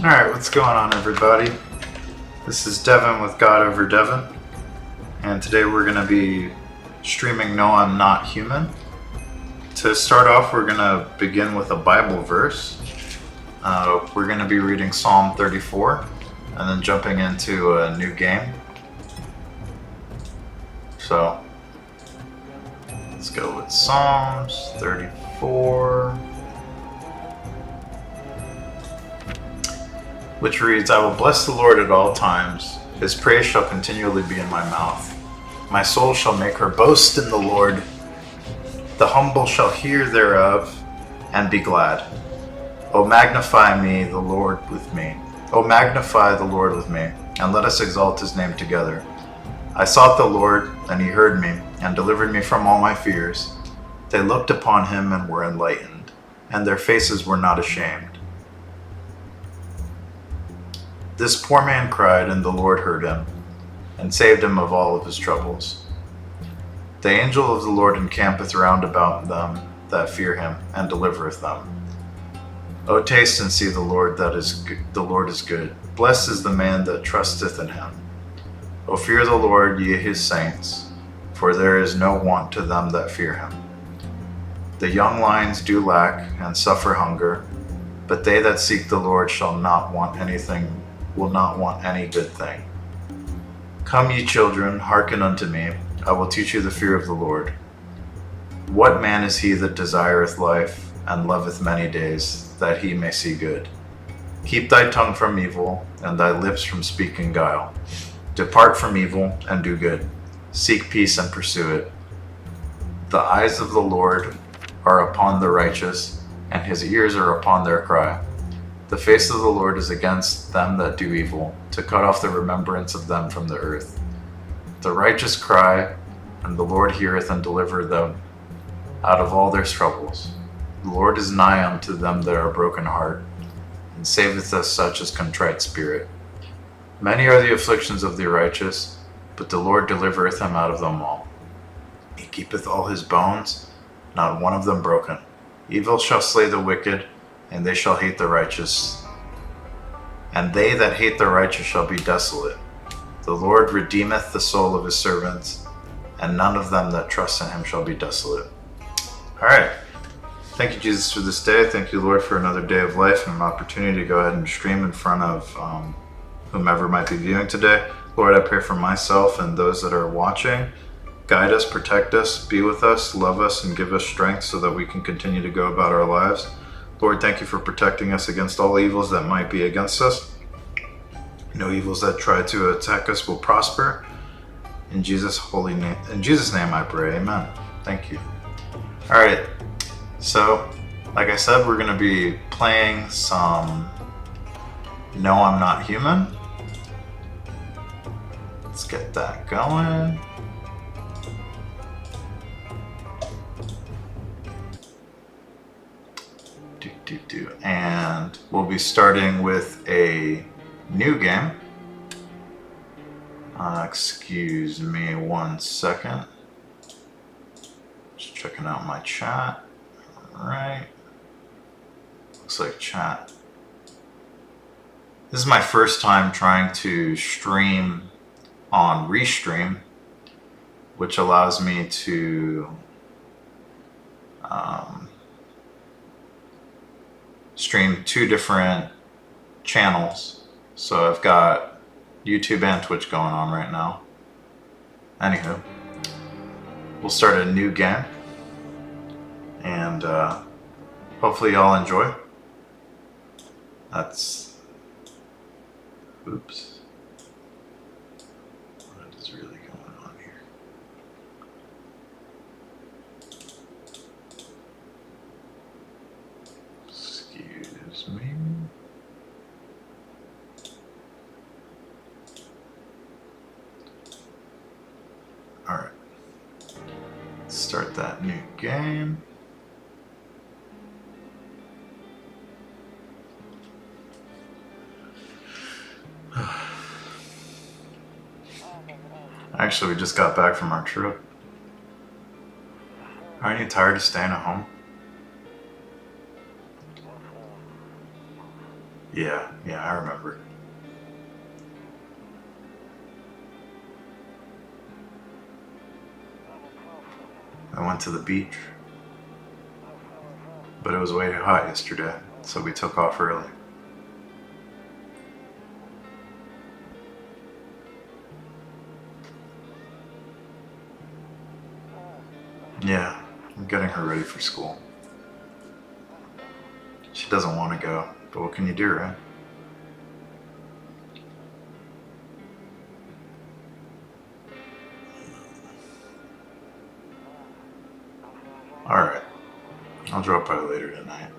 Alright, what's going on, everybody? This is Devin with God Over Devin, and today we're going to be streaming No I'm Not Human. To start off, we're going to begin with a Bible verse. We're going to be reading Psalm 34, and then jumping into a new game. So, let's go with Psalms 34. Which reads, I will bless the Lord at all times. His praise shall continually be in my mouth. My soul shall make her boast in the Lord. The humble shall hear thereof and be glad. O magnify me, the Lord with me. O magnify the Lord with me, and let us exalt his name together. I sought the Lord, and he heard me, and delivered me from all my fears. They looked upon him and were enlightened, and their faces were not ashamed. This poor man cried, and the Lord heard him, and saved him of all of his troubles. The angel of the Lord encampeth round about them that fear him, and delivereth them. O taste and see the Lord is good. Blessed is the man that trusteth in him. O fear the Lord, ye his saints, for there is no want to them that fear him. The young lions do lack and suffer hunger, but they that seek the Lord will not want any good thing. Come, ye children, hearken unto me. I will teach you the fear of the Lord. What man is he that desireth life, and loveth many days, that he may see good? Keep thy tongue from evil, and thy lips from speaking guile. Depart from evil, and do good. Seek peace, and pursue it. The eyes of the Lord are upon the righteous, and his ears are upon their cry. The face of the Lord is against them that do evil, to cut off the remembrance of them from the earth. The righteous cry, and the Lord heareth and delivereth them out of all their troubles. The Lord is nigh unto them that are broken heart, and saveth us such as contrite spirit. Many are the afflictions of the righteous, but the Lord delivereth him out of them all. He keepeth all his bones, not one of them broken. Evil shall slay the wicked, and they shall hate the righteous. And they that hate the righteous shall be desolate. The Lord redeemeth the soul of his servants, and none of them that trust in him shall be desolate. Alright. Thank you, Jesus, for this day. Thank you, Lord, for another day of life and an opportunity to go ahead and stream in front of whomever might be viewing today. Lord, I pray for myself and those that are watching. Guide us, protect us, be with us, love us, and give us strength so that we can continue to go about our lives. Lord, thank you for protecting us against all evils that might be against us. No evils that try to attack us will prosper. In Jesus' holy name, in Jesus' name I pray, amen. Thank you. All right, so like I said, we're gonna be playing some No I'm Not Human. Let's get that going. And we'll be starting with a new game. Excuse me 1 second. Just checking out my chat. Alright. Looks like chat. This is my first time trying to stream on Restream, which allows me to stream 2 different channels. So I've got YouTube and Twitch going on right now. Anywho, we'll start a new game, and hopefully y'all enjoy. That's... Oops. What is really going on here? Excuse me. Alright. Start that new game. Actually, we just got back from our trip. Aren't you tired of staying at home? Yeah, I remember. I went to the beach, but it was way too hot yesterday, so we took off early. Yeah, I'm getting her ready for school. She doesn't want to go, but what can you do, right? Alright, I'll drop by later tonight.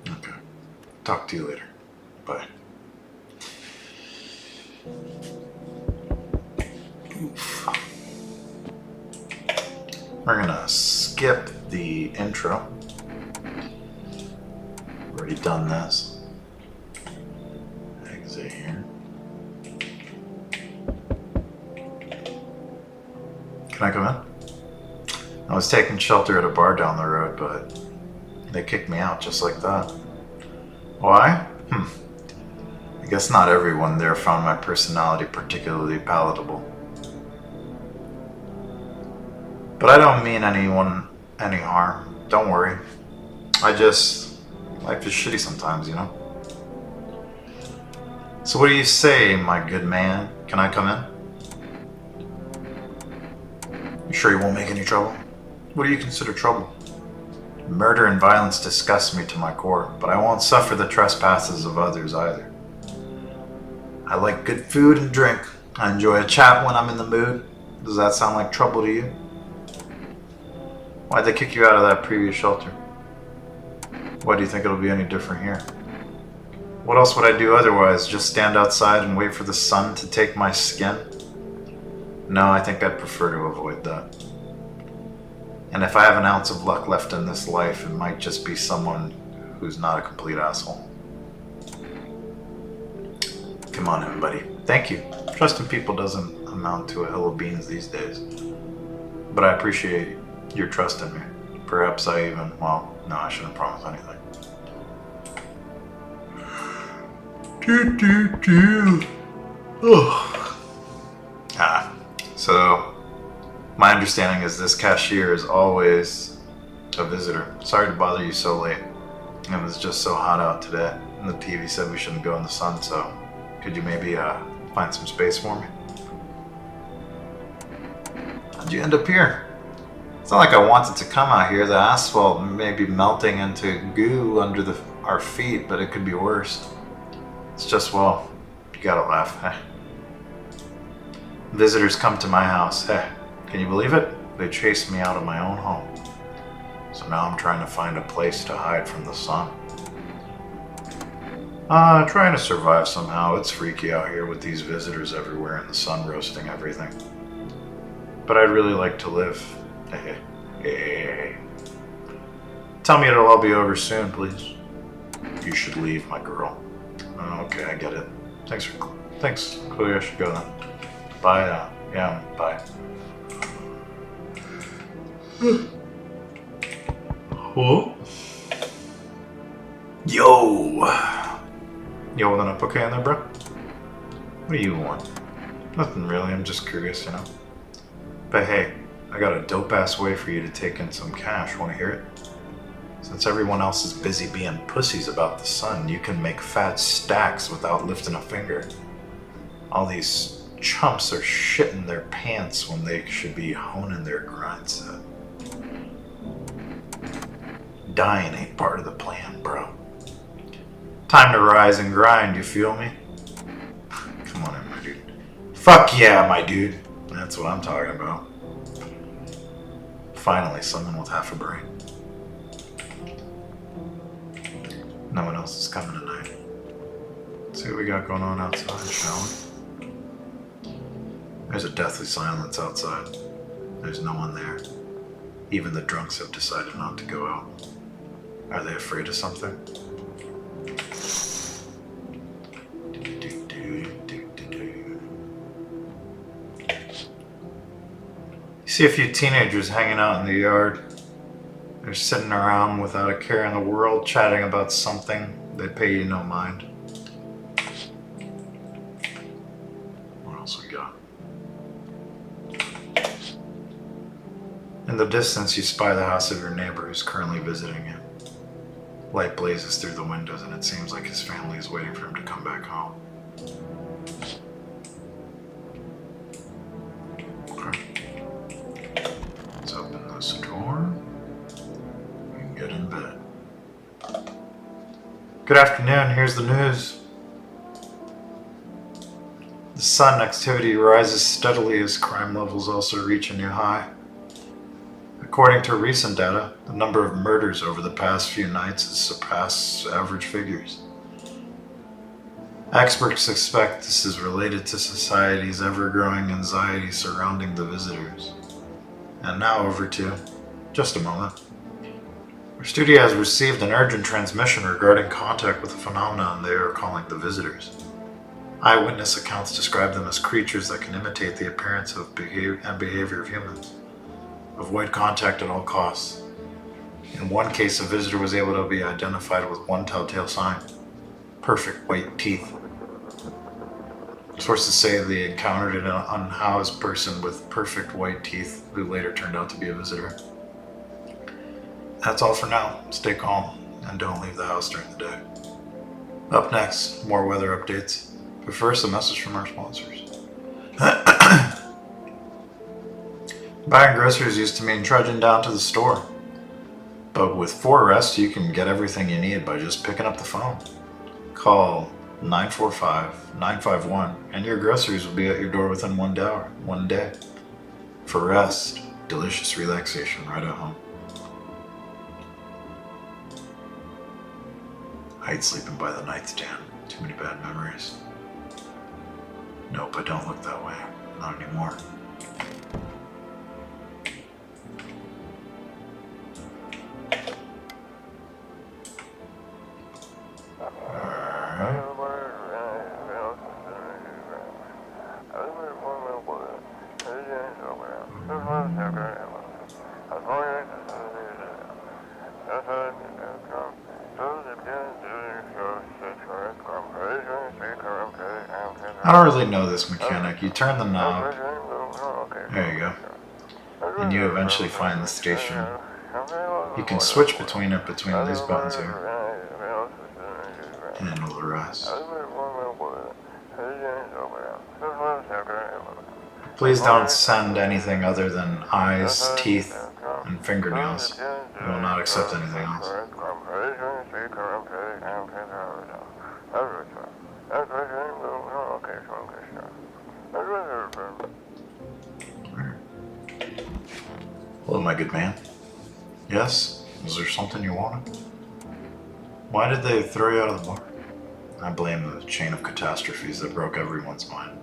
Okay, talk to you later. Bye. Oof. We're gonna skip the intro. Already done this. Exit here. Can I come in? I was taking shelter at a bar down the road, but they kicked me out just like that. Why? I guess not everyone there found my personality particularly palatable. But I don't mean anyone any harm. Don't worry. Life is shitty sometimes, you know? So what do you say, my good man? Can I come in? You sure you won't make any trouble? What do you consider trouble? Murder and violence disgust me to my core, but I won't suffer the trespasses of others either. I like good food and drink. I enjoy a chat when I'm in the mood. Does that sound like trouble to you? Why'd they kick you out of that previous shelter? Why do you think it'll be any different here? What else would I do otherwise? Just stand outside and wait for the sun to take my skin? No, I think I'd prefer to avoid that. And if I have an ounce of luck left in this life, it might just be someone who's not a complete asshole. Come on in, buddy. Thank you. Trust in people doesn't amount to a hill of beans these days. But I appreciate your trust in me. Perhaps I shouldn't promise anything. So my understanding is this cashier is always a visitor. Sorry to bother you so late. It was just so hot out today, and the TV said we shouldn't go in the sun, so could you maybe find some space for me? How'd you end up here? It's not like I wanted to come out here. The asphalt may be melting into goo under our feet, but it could be worse. It's just, well, you gotta laugh. Hey. Visitors come to my house. Hey, can you believe it? They chased me out of my own home. So now I'm trying to find a place to hide from the sun. Trying to survive somehow. It's freaky out here with these visitors everywhere and the sun roasting everything. But I'd really like to live. Hey. Tell me it'll all be over soon, please. You should leave, my girl. Okay, I get it. Thanks. Clearly I should go then. Bye. Bye. Whoa. Yo, holding up okay in there, bro? What do you want? Nothing really, I'm just curious, you know? But hey, I got a dope-ass way for you to take in some cash. Wanna hear it? Since everyone else is busy being pussies about the sun, you can make fat stacks without lifting a finger. All these chumps are shitting their pants when they should be honing their grind set. Dying ain't part of the plan, bro. Time to rise and grind, you feel me? Come on in, my dude. Fuck yeah, my dude. That's what I'm talking about. Finally, someone with half a brain. No one else is coming tonight. Let's see what we got going on outside, shall we? There's a deathly silence outside. There's no one there. Even the drunks have decided not to go out. Are they afraid of something? You see a few teenagers hanging out in the yard. They're sitting around without a care in the world, chatting about something. They pay you no mind. What else we got? In the distance, you spy the house of your neighbor who's currently visiting you. Light blazes through the windows, and it seems like his family is waiting for him to come back home. Okay. Let's open this door. We can get in bed. Good afternoon, here's the news. The sun activity rises steadily as crime levels also reach a new high. According to recent data, the number of murders over the past few nights has surpassed average figures. Experts expect this is related to society's ever-growing anxiety surrounding the visitors. And now over to just a moment. Our studio has received an urgent transmission regarding contact with a phenomenon they are calling the visitors. Eyewitness accounts describe them as creatures that can imitate the appearance and behavior of humans. Avoid contact at all costs. In one case, a visitor was able to be identified with one telltale sign: perfect white teeth. Sources say they encountered an unhoused person with perfect white teeth who later turned out to be a visitor. That's all for now. Stay calm and don't leave the house during the day. Up next, more weather updates. But first, a message from our sponsors. Buying groceries used to mean trudging down to the store. But with 4Rest, you can get everything you need by just picking up the phone. Call 945-951 and your groceries will be at your door within 1 day. For rest, delicious relaxation right at home. I hate sleeping by the nightstand. Too many bad memories. Nope, I don't look that way. Not anymore. I don't really know this mechanic. You turn the knob. There you go. And you eventually find the station. You can switch between these buttons here. And it'll rise. Please don't send anything other than eyes, teeth, and fingernails. We will not accept anything else. Hello, my good man. Yes? Was there something you wanted? Why did they throw you out of the bar? I blame the chain of catastrophes that broke everyone's mind.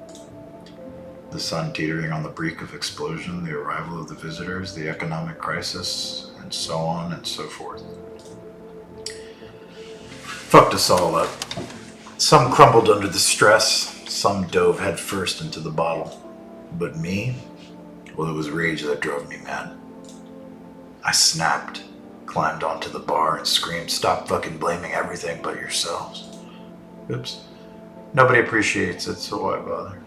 The sun teetering on the brink of explosion, the arrival of the visitors, the economic crisis, and so on and so forth. Fucked us all up. Some crumbled under the stress, some dove headfirst into the bottle. But me? Well, it was rage that drove me mad. I snapped, climbed onto the bar, and screamed, "Stop fucking blaming everything but yourselves." Oops. Nobody appreciates it, so why bother?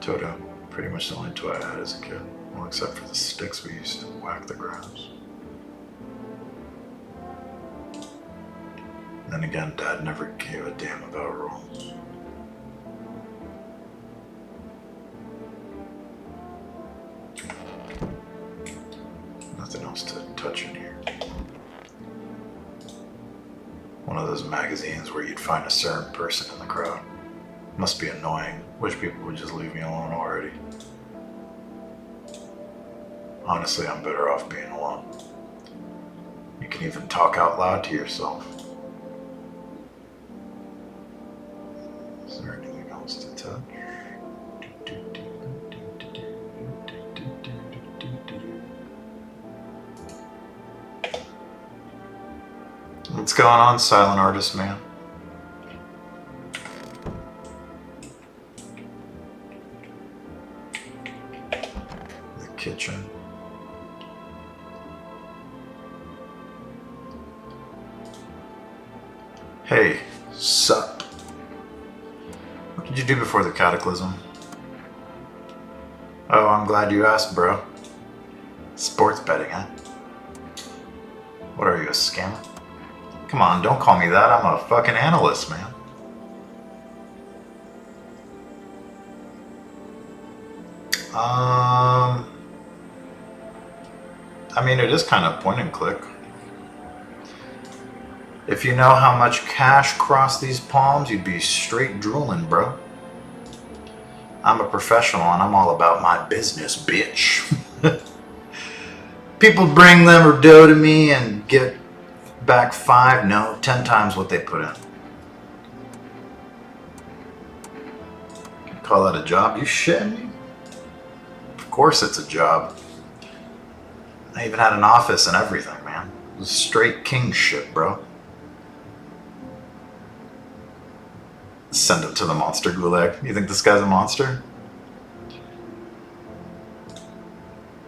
Toto, pretty much the only toy I had as a kid. Well, except for the sticks we used to whack the grass. Then again, Dad never gave a damn about rules. Nothing else to touch in here. One of those magazines where you'd find a certain person in the crowd. Must be annoying. Wish people would just leave me alone already. Honestly, I'm better off being alone. You can even talk out loud to yourself. Is there anything else to touch? What's going on, silent artist man? kitchen. Hey, sup? What did you do before the cataclysm? Oh, I'm glad you asked, bro. Sports betting, huh? What are you, a scammer? Come on, don't call me that. I'm a fucking analyst, man. I mean, it is kind of point and click. If you know how much cash crossed these palms, you'd be straight drooling, bro. I'm a professional and I'm all about my business, bitch. People bring them dough to me and get back 5, no, 10 times what they put in. Call that a job? You shitting me? Of course it's a job. I even had an office and everything, man. It was straight king shit, bro. Send him to the monster gulag. You think this guy's a monster?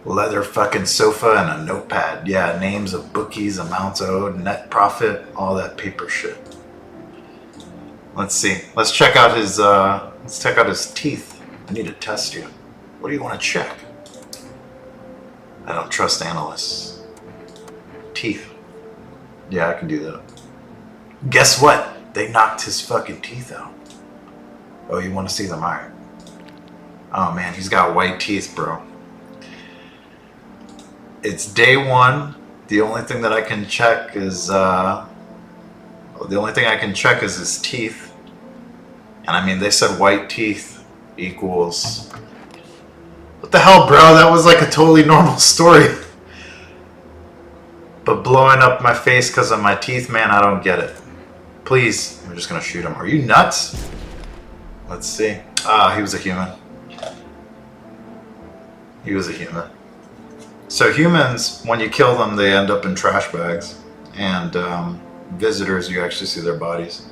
Leather fucking sofa and a notepad. Yeah, names of bookies, amounts owed, net profit, all that paper shit. Let's see. Let's check out his teeth. I need to test you. What do you want to check? I don't trust analysts. Teeth. Yeah, I can do that. Guess what? They knocked his fucking teeth out. Oh, you want to see them? Alright. Oh man, he's got white teeth, bro. It's day 1. The only thing that I can check is his teeth. And I mean, they said white teeth equals. What the hell, bro? That was like a totally normal story. But blowing up my face because of my teeth, man, I don't get it. Please, I'm just gonna shoot him. Are you nuts? Let's see. Ah, he was a human. He was a human. So humans, when you kill them, they end up in trash bags. And visitors, you actually see their bodies.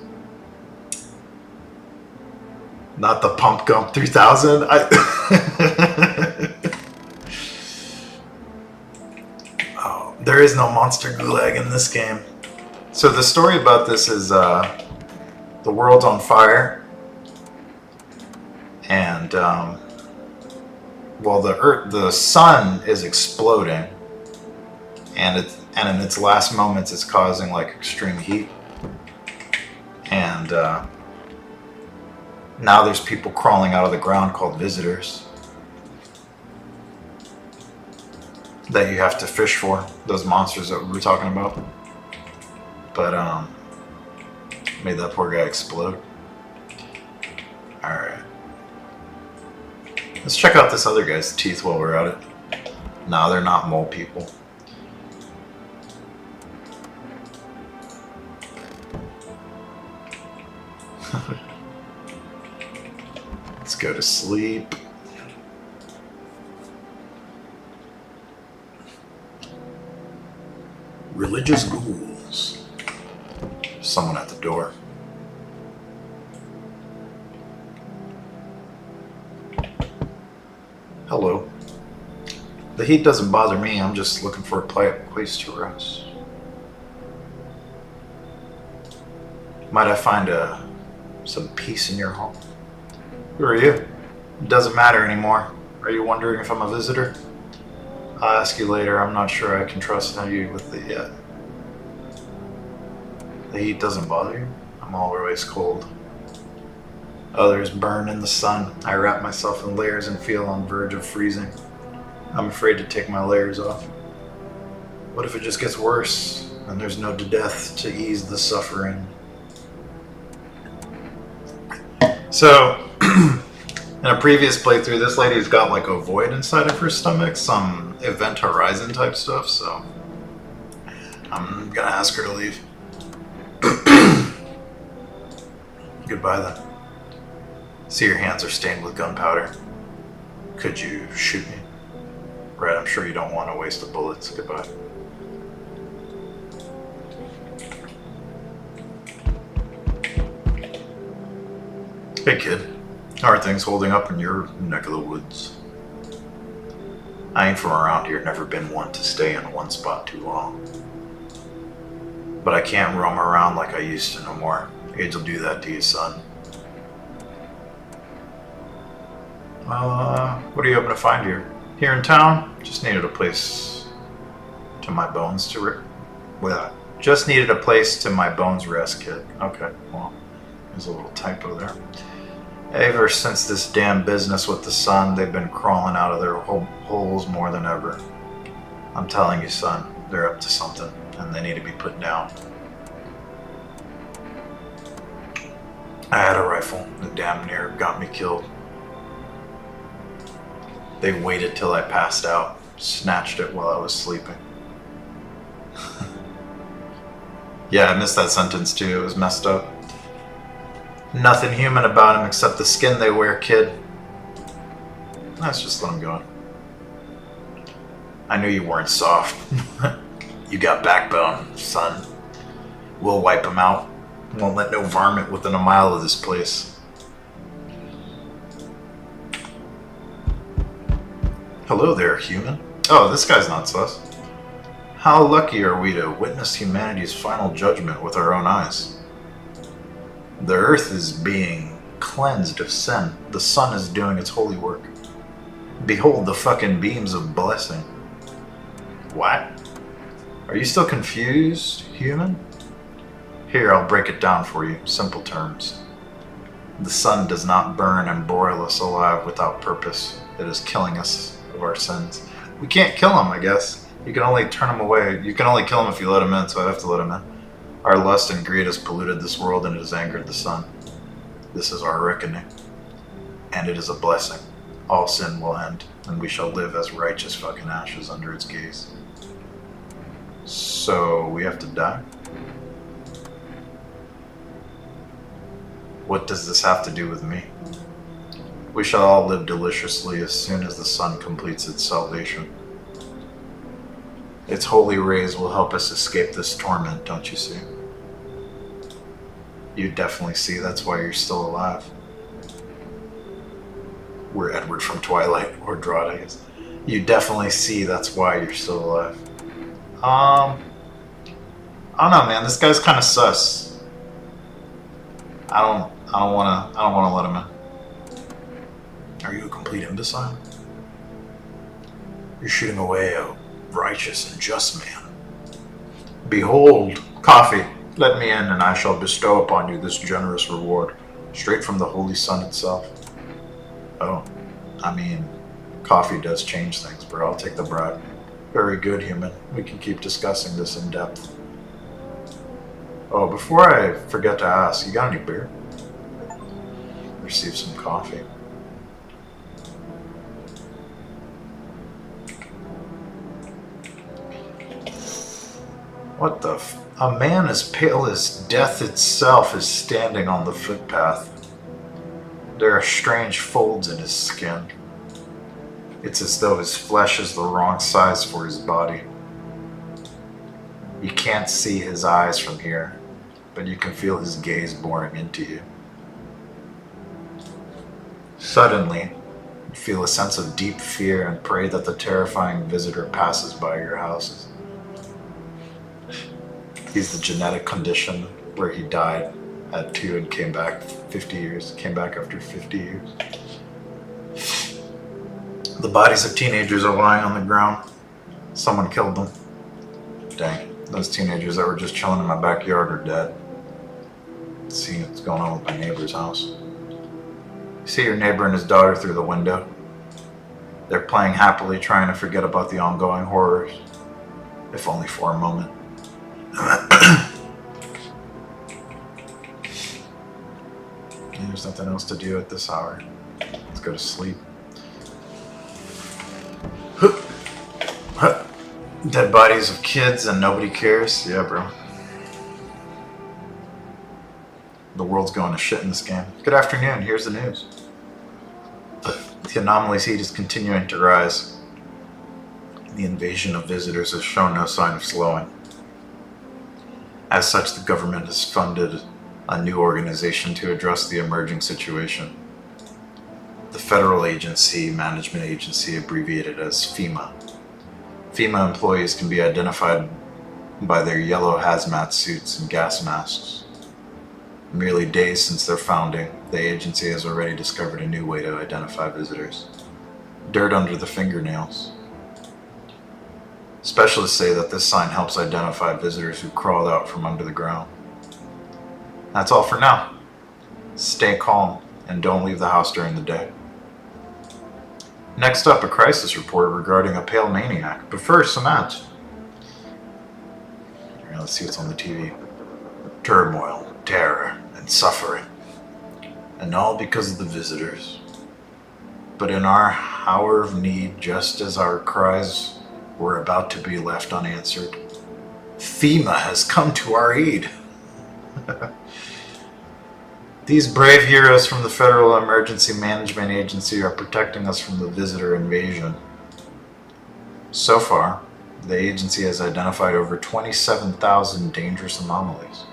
Not the Pump Gump 3000. Oh, there is no monster gulag in this game. So the story about this is the world's on fire. And well, the sun is exploding, and in its last moments, it's causing like extreme heat, and now there's people crawling out of the ground called visitors that you have to fish for. Those monsters that we were talking about, but made that poor guy explode. All right. Let's check out this other guy's teeth while we're at it. No, they're not mole people. Let's go to sleep. Religious ghouls. Someone at the door. Hello. The heat doesn't bother me, I'm just looking for a place to rest. Might I find some peace in your home? Who are you? It doesn't matter anymore. Are you wondering if I'm a visitor? I'll ask you later, I'm not sure I can trust you with it yet. The heat doesn't bother you? I'm always cold. Others burn in the sun. I wrap myself in layers and feel on the verge of freezing. I'm afraid to take my layers off. What if it just gets worse and there's no death to ease the suffering? So, in a previous playthrough, this lady's got like a void inside of her stomach, some Event Horizon type stuff, so I'm gonna ask her to leave. Goodbye then. See, your hands are stained with gunpowder. Could you shoot me? Right, I'm sure you don't want to waste the bullets. Goodbye. Hey kid, how are things holding up in your neck of the woods? I ain't from around here, never been one to stay in one spot too long. But I can't roam around like I used to no more. Age will do that to you, son. What are you hoping to find here? Here in town? Just needed a place to my bones to just needed a place to my bones rest, kid. Okay, well, there's a little typo there. Ever since this damn business with the sun, they've been crawling out of their holes more than ever. I'm telling you, son, they're up to something, and they need to be put down. I had a rifle that damn near got me killed. They waited till I passed out, snatched it while I was sleeping. Yeah, I missed that sentence too, it was messed up. Nothing human about him except the skin they wear, kid. Let's just let him go. I knew you weren't soft. You got backbone, son. We'll wipe him out. Won't let no varmint within a mile of this place. Hello there, human. Oh, this guy's not sus. How lucky are we to witness humanity's final judgment with our own eyes? The earth is being cleansed of sin. The sun is doing its holy work. Behold the fucking beams of blessing. What? Are you still confused, human? Here, I'll break it down for you. Simple terms. The sun does not burn and broil us alive without purpose. It is killing us of our sins. We can't kill him, I guess. You can only turn him away. You can only kill him if you let him in, so I have to let him in. Our lust and greed has polluted this world and it has angered the sun. This is our reckoning. And it is a blessing. All sin will end, and we shall live as righteous fucking ashes under its gaze. So, we have to die? What does this have to do with me? We shall all live deliciously as soon as the sun completes its salvation. Its holy rays will help us escape this torment, don't you see? You definitely see, that's why you're still alive. We're Edward from Twilight, or Draught, I guess. You definitely see, that's why you're still alive. I don't know, man, this guy's kind of sus. I don't wanna let him in. Are you a complete imbecile? You're shooting away a righteous and just man. Behold, coffee. Let me in, and I shall bestow upon you this generous reward, straight from the holy sun itself. Oh, I mean, coffee does change things, bro. I'll take the bribe. Very good, human. We can keep discussing this in depth. Oh, before I forget to ask, you got any beer? Receive some coffee. What the A man as pale as death itself is standing on the footpath. There are strange folds in his skin. It's as though his flesh is the wrong size for his body. You can't see his eyes from here, but you can feel his gaze boring into you. Suddenly, you feel a sense of deep fear and pray that the terrifying visitor passes by your houses. He's the genetic condition where he died at 2 and came back 50 years, came back after 50 years. The bodies of teenagers are lying on the ground. Someone killed them. Dang, those teenagers that were just chilling in my backyard are dead. Let's see what's going on with my neighbor's house. You see your neighbor and his daughter through the window. They're playing happily, trying to forget about the ongoing horrors, if only for a moment. There's nothing else to do at this hour. Let's go to sleep. Dead bodies of kids and nobody cares? Yeah, bro. The world's going to shit in this game. Good afternoon, here's the news. The anomaly's heat is continuing to rise. The invasion of visitors has shown no sign of slowing. As such, the government has funded a new organization to address the emerging situation. the federal agency, management agency, abbreviated as FEMA. FEMA employees can be identified by their yellow hazmat suits and gas masks. Merely days since their founding, the agency has already discovered a new way to identify visitors: dirt under the fingernails. Specialists say that this sign helps identify visitors who crawled out from under the ground. That's all for now. Stay calm and don't leave the house during the day. Next up, a crisis report regarding a pale maniac. But first, some ads. Here, let's see what's on the TV. Turmoil, terror, and suffering. And all because of the visitors. But in our hour of need, just as our cries were about to be left unanswered, FEMA has come to our aid. These brave heroes from the Federal Emergency Management Agency are protecting us from the visitor invasion. So far, the agency has identified over 27,000 dangerous anomalies.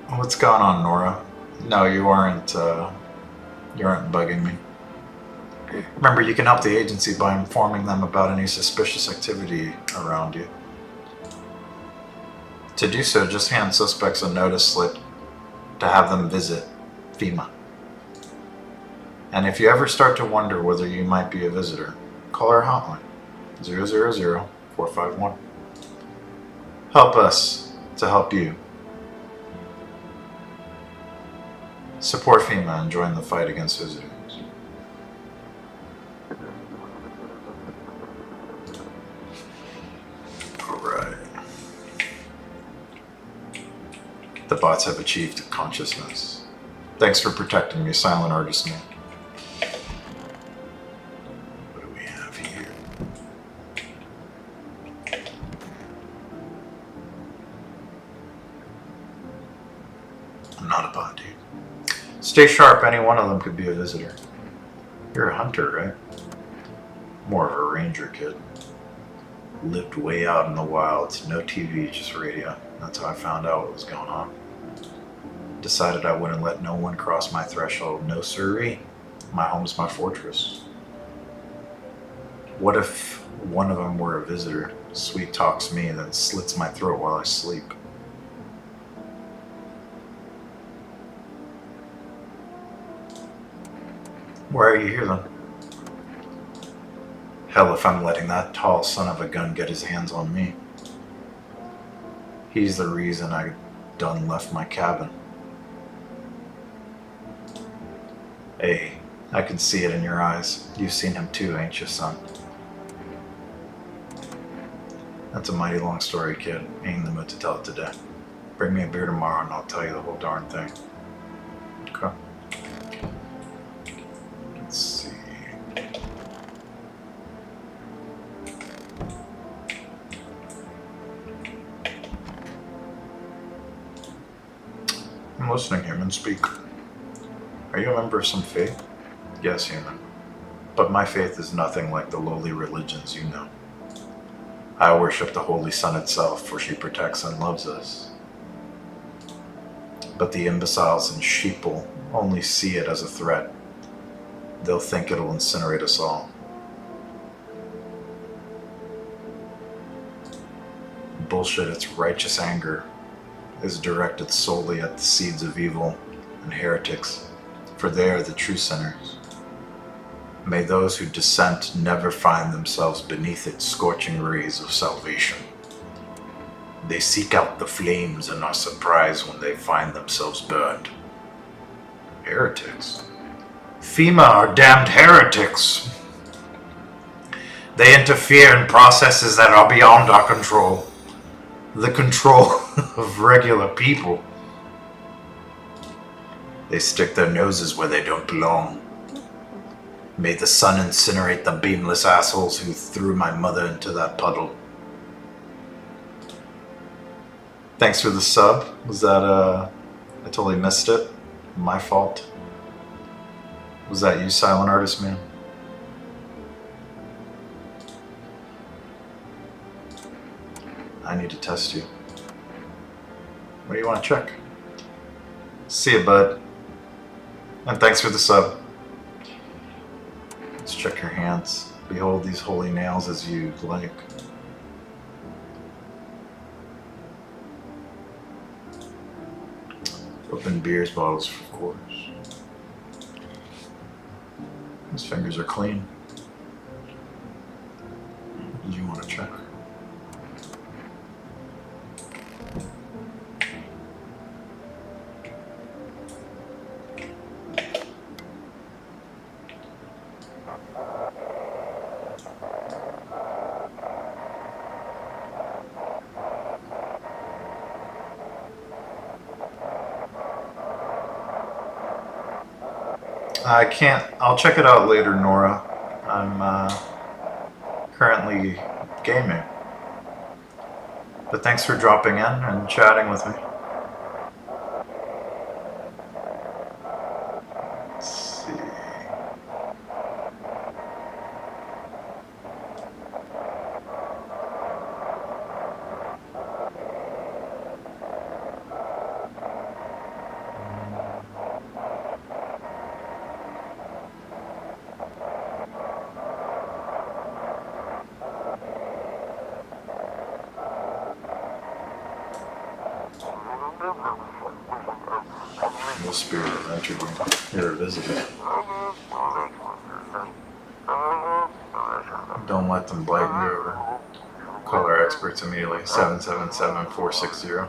What's going on, Nora? No, you aren't bugging me. Remember, you can help the agency by informing them about any suspicious activity around you. To do so, just hand suspects a notice slip to have them visit FEMA. And if you ever start to wonder whether you might be a visitor, call our hotline, 000-451. Help us to help you. Support FEMA and join the fight against visitors. Alright. The bots have achieved consciousness. Thanks for protecting me, Silent Artist Man. What do we have here? I'm not a bot, dude. Stay sharp, any one of them could be a visitor. You're a hunter, right? More of a ranger kid. Lived way out in the wilds, no TV, just radio. That's how I found out what was going on. Decided I wouldn't let no one cross my threshold. No siree. My home's my fortress. What if one of them were a visitor, sweet talks me, then slits my throat while I sleep? Why are you here then? Hell, if I'm letting that tall son of a gun get his hands on me. He's the reason I done left my cabin. Hey, I can see it in your eyes. You've seen him too, ain't you, son? That's a mighty long story, kid. Ain't in the mood to tell it today. Bring me a beer tomorrow and I'll tell you the whole darn thing. Okay. Let's see. I'm listening, human. Speak. Are you a member of some faith? Yes, human. But my faith is nothing like the lowly religions you know. I worship the Holy Sun itself, for she protects and loves us. But the imbeciles and sheeple only see it as a threat. They'll think it'll incinerate us all. Bullshit, its righteous anger is directed solely at the seeds of evil and heretics, for they are the true sinners. May those who dissent never find themselves beneath its scorching rays of salvation. They seek out the flames and are surprised when they find themselves burned. Heretics? FEMA are damned heretics. They interfere in processes that are beyond our control. The control of regular people. They stick their noses where they don't belong. May the sun incinerate the beamless assholes who threw my mother into that puddle. Thanks for the sub. Was that, I totally missed it. My fault. Was that you, Silent Artist Man? I need to test you. What do you want to check? See you, bud. And thanks for the sub. Let's check your hands. Behold these holy nails as you like. Open beers bottles, of course. His fingers are clean. What do you want to check? I can't. I'll check it out later, Nora. I'm currently gaming. But thanks for dropping in and chatting with me. Let's see. No spirit has entered you. You're a visitor. Don't let them blight you over. Call our experts immediately. 777-460.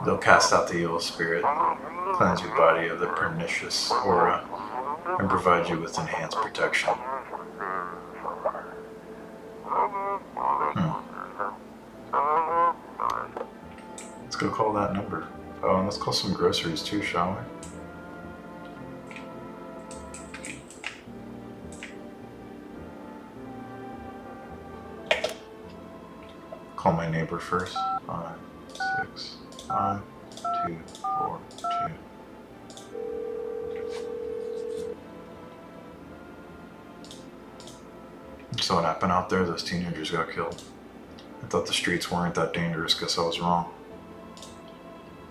They'll cast out the evil spirit, cleanse your body of the pernicious aura, and provide you with enhanced protection. Let's go call that number. Oh, and let's call some groceries too, shall we? Call my neighbor first. 5, 6, 5, 2, 4, 2. So what happened out there? Those teenagers got killed. I thought the streets weren't that dangerous. Guess I was wrong.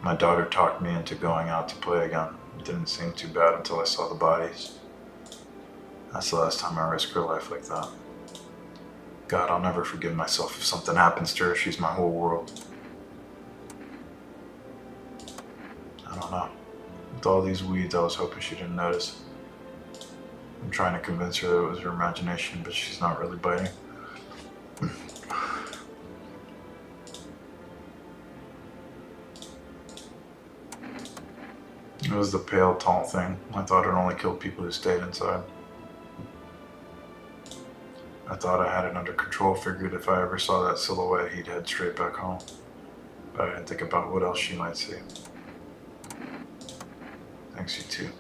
My daughter talked me into going out to play again. It didn't seem too bad until I saw the bodies. That's the last time I risked her life like that. God, I'll never forgive myself if something happens to her. She's my whole world. I don't know. With all these weeds, I was hoping she didn't notice. I'm trying to convince her that it was her imagination, but she's not really biting. It was the pale, tall thing. I thought it only killed people who stayed inside. I thought I had it under control, figured if I ever saw that silhouette, he'd head straight back home. But I didn't think about what else she might see. Thanks, you too.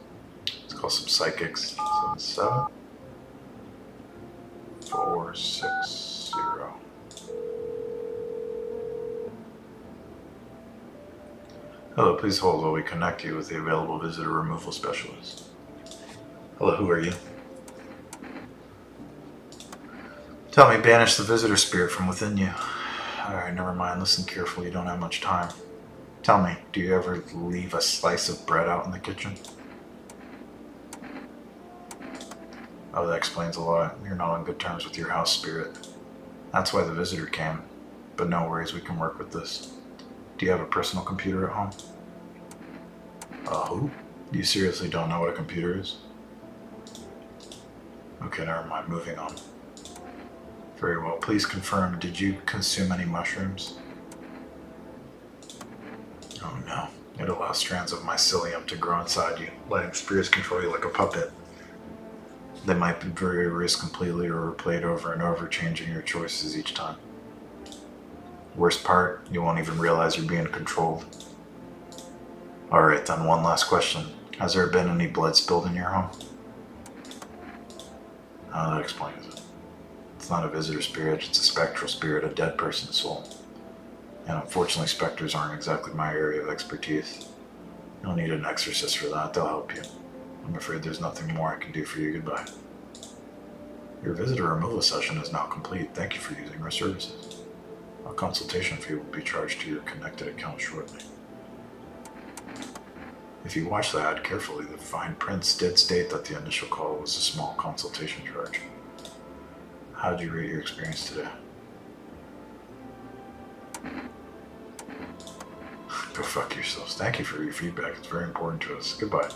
Let's call some psychics. 77 460. Hello, please hold while we connect you with the available visitor removal specialist. Hello, who are you? Tell me, banish the visitor spirit from within you. Alright, never mind. Listen carefully. You don't have much time. Tell me, do you ever leave a slice of bread out in the kitchen? Oh, that explains a lot. You're not on good terms with your house spirit. That's why the visitor came. But no worries, we can work with this. Do you have a personal computer at home? Who? You seriously don't know what a computer is? Okay, never mind. Moving on. Very well. Please confirm, did you consume any mushrooms? Oh no. It allows strands of mycelium to grow inside you, letting spirits control you like a puppet. They might be very erased completely or replayed over and over, changing your choices each time. Worst part, you won't even realize you're being controlled. Alright then, one last question. Has there been any blood spilled in your home? Oh, that explains it. It's not a visitor spirit, it's a spectral spirit, a dead person's soul. And unfortunately, specters aren't exactly my area of expertise. You'll need an exorcist for that, they'll help you. I'm afraid there's nothing more I can do for you, goodbye. Your visitor removal session is now complete. Thank you for using our services. A consultation fee will be charged to your connected account shortly. If you watch the ad carefully, the fine print did state that the initial call was a small consultation charge. How did you rate your experience today? Go fuck yourselves. Thank you for your feedback. It's very important to us. Goodbye.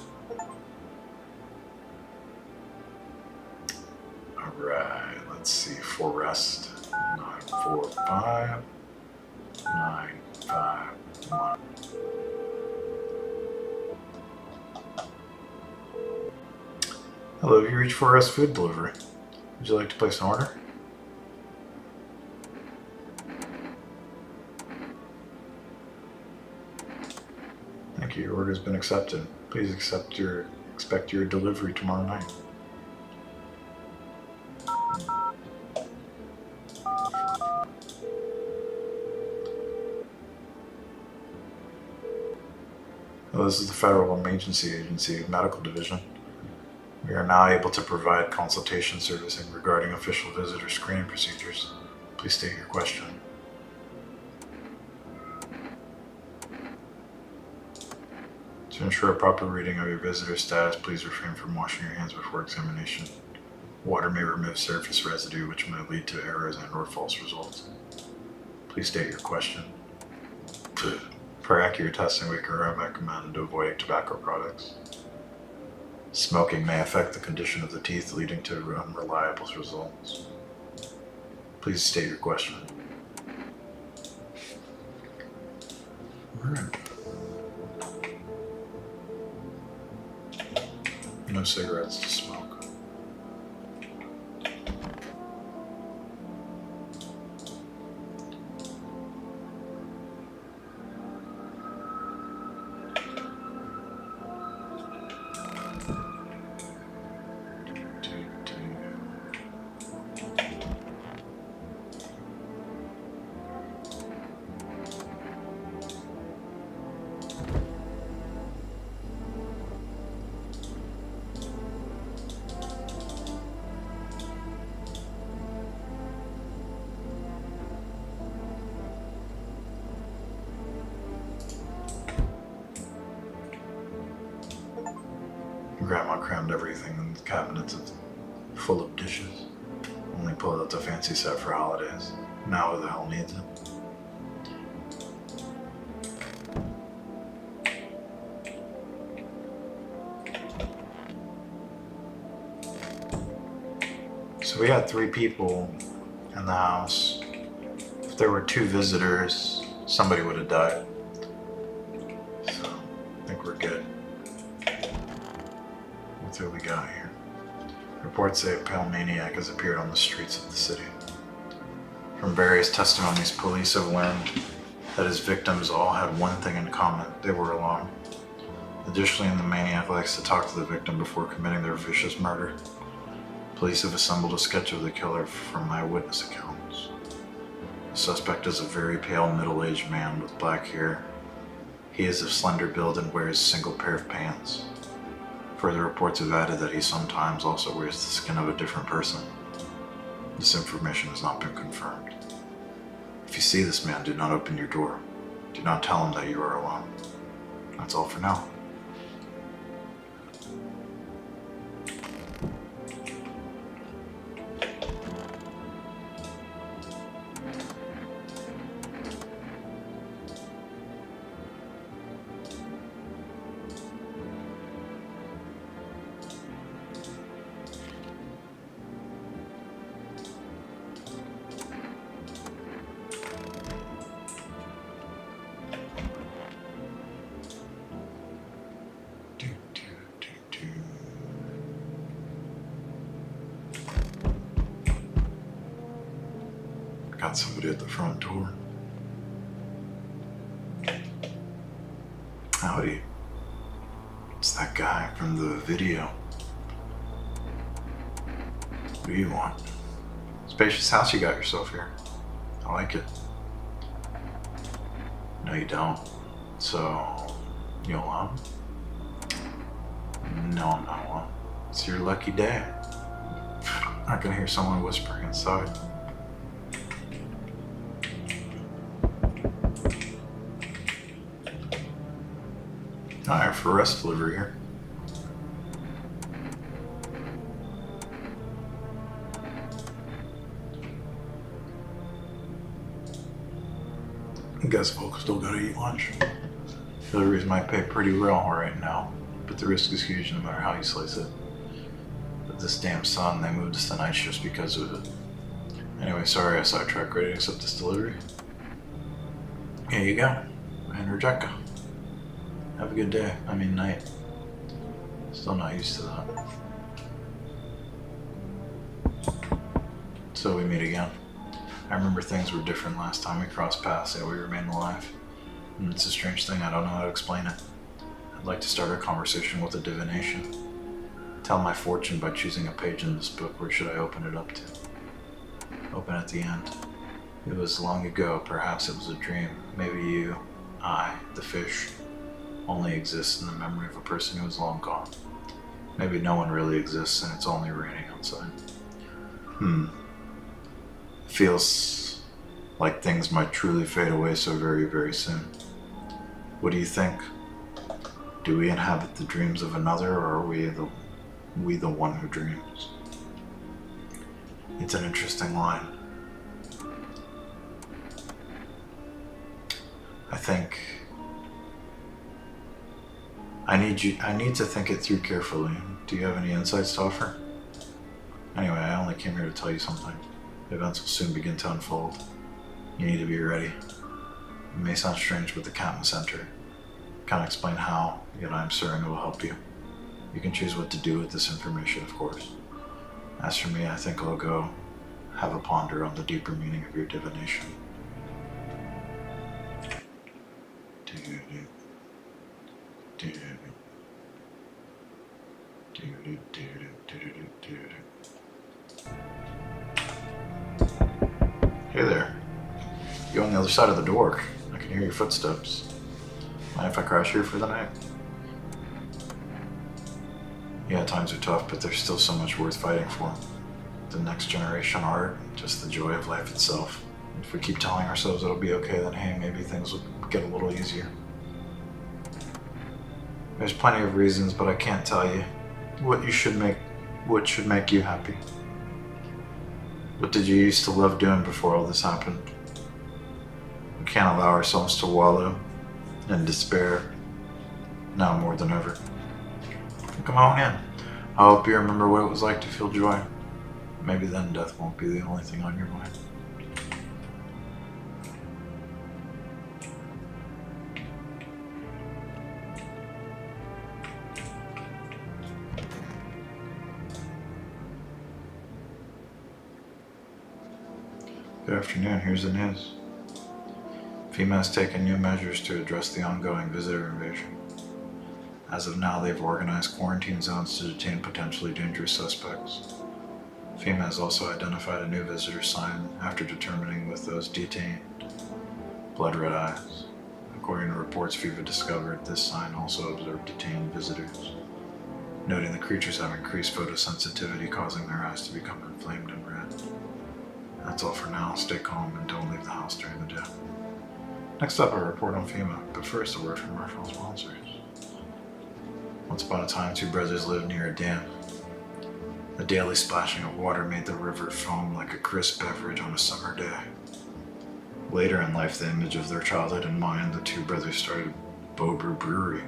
Alright, let's see. Forest 945 951. Hello, you reached Forest Food Delivery. Would you like to place an order? Thank you. Your order has been accepted. Please expect your delivery tomorrow night. Well, this is the Federal Agency Medical Division. We are now able to provide consultation servicing regarding official visitor screening procedures. Please state your question. To ensure a proper reading of your visitor status, please refrain from washing your hands before examination. Water may remove surface residue, which may lead to errors and/or false results. Please state your question. For accurate testing, we can recommend avoiding tobacco products. Smoking may affect the condition of the teeth, leading to unreliable results. Please state your question. Alright. No cigarettes to smoke. Grandma crammed everything in the cabinets full of dishes. Only pulled out the fancy set for holidays. Now who the hell needs it? So we had 3 people in the house. If there were 2 visitors, somebody would have died. So I think we're good. What's what we got here? Reports say a pale maniac has appeared on the streets of the city. From various testimonies, police have learned that his victims all had one thing in common: they were alone. Additionally, the maniac likes to talk to the victim before committing their vicious murder. Police have assembled a sketch of the killer from eyewitness accounts. The suspect is a very pale, middle-aged man with black hair. He is of slender build and wears a single pair of pants. Further reports have added that he sometimes also wears the skin of a different person. This information has not been confirmed. If you see this man, do not open your door. Do not tell him that you are alone. That's all for now. Got somebody at the front door. Howdy. It's that guy from the video. What do you want? Spacious house you got yourself here. I like it. No, you don't. So, you alone? No, I'm not alone. It's your lucky day. I can hear someone whispering inside. Alright, for rest delivery here. I guess folks still gotta eat lunch. Deliveries might pay pretty well right now, but the risk is huge no matter how you slice it. But this damn sun, they moved us to night shifts because of it. Anyway, sorry I sidetracked. Ready to accept this delivery? Here you go. And Rebecca. Have a good day. I mean night. Still not used to that. So we meet again. I remember things were different last time we crossed paths, yet we remained alive. And it's a strange thing, I don't know how to explain it. I'd like to start a conversation with a divination. Tell my fortune by choosing a page in this book. Where should I open it up to? Open at the end. It was long ago, perhaps it was a dream. Maybe you, I, the fish, only exists in the memory of a person who is long gone. Maybe no one really exists and it's only raining outside. Feels like things might truly fade away so very, very soon. What do you think? Do we inhabit the dreams of another, or are we the one who dreams? It's an interesting line. I think I need to think it through carefully. Do you have any insights to offer? Anyway, I only came here to tell you something. Events will soon begin to unfold. You need to be ready. It may sound strange, but the Captain Center can't explain how, yet I'm certain it will help you. You can choose what to do with this information, of course. As for me, I think I'll go have a ponder on the deeper meaning of your divination. Hey there. You on the other side of the door. I can hear your footsteps. Mind if I crash here for the night? Yeah, times are tough, but there's still so much worth fighting for. The next generation art, just the joy of life itself. If we keep telling ourselves it'll be okay, then hey, maybe things will get a little easier. There's plenty of reasons, but I can't tell you what should make you happy. What did you used to love doing before all this happened? We can't allow ourselves to wallow in despair now more than ever. Come on in. I hope you remember what it was like to feel joy. Maybe then death won't be the only thing on your mind. Good afternoon, here's the news. FEMA has taken new measures to address the ongoing visitor invasion. As of now, they've organized quarantine zones to detain potentially dangerous suspects. FEMA has also identified a new visitor sign after determining with those detained blood red eyes. According to reports FEMA discovered, this sign also observed detained visitors, noting the creatures have increased photosensitivity, causing their eyes to become inflamed and red. That's all for now. Stay calm and don't leave the house during the day. Next up, a report on FEMA, but first a word from our fellow sponsors. Once upon a time, two brothers lived near a dam. The daily splashing of water made the river foam like a crisp beverage on a summer day. Later in life, the image of their childhood in mind, the two brothers started Bober Brewery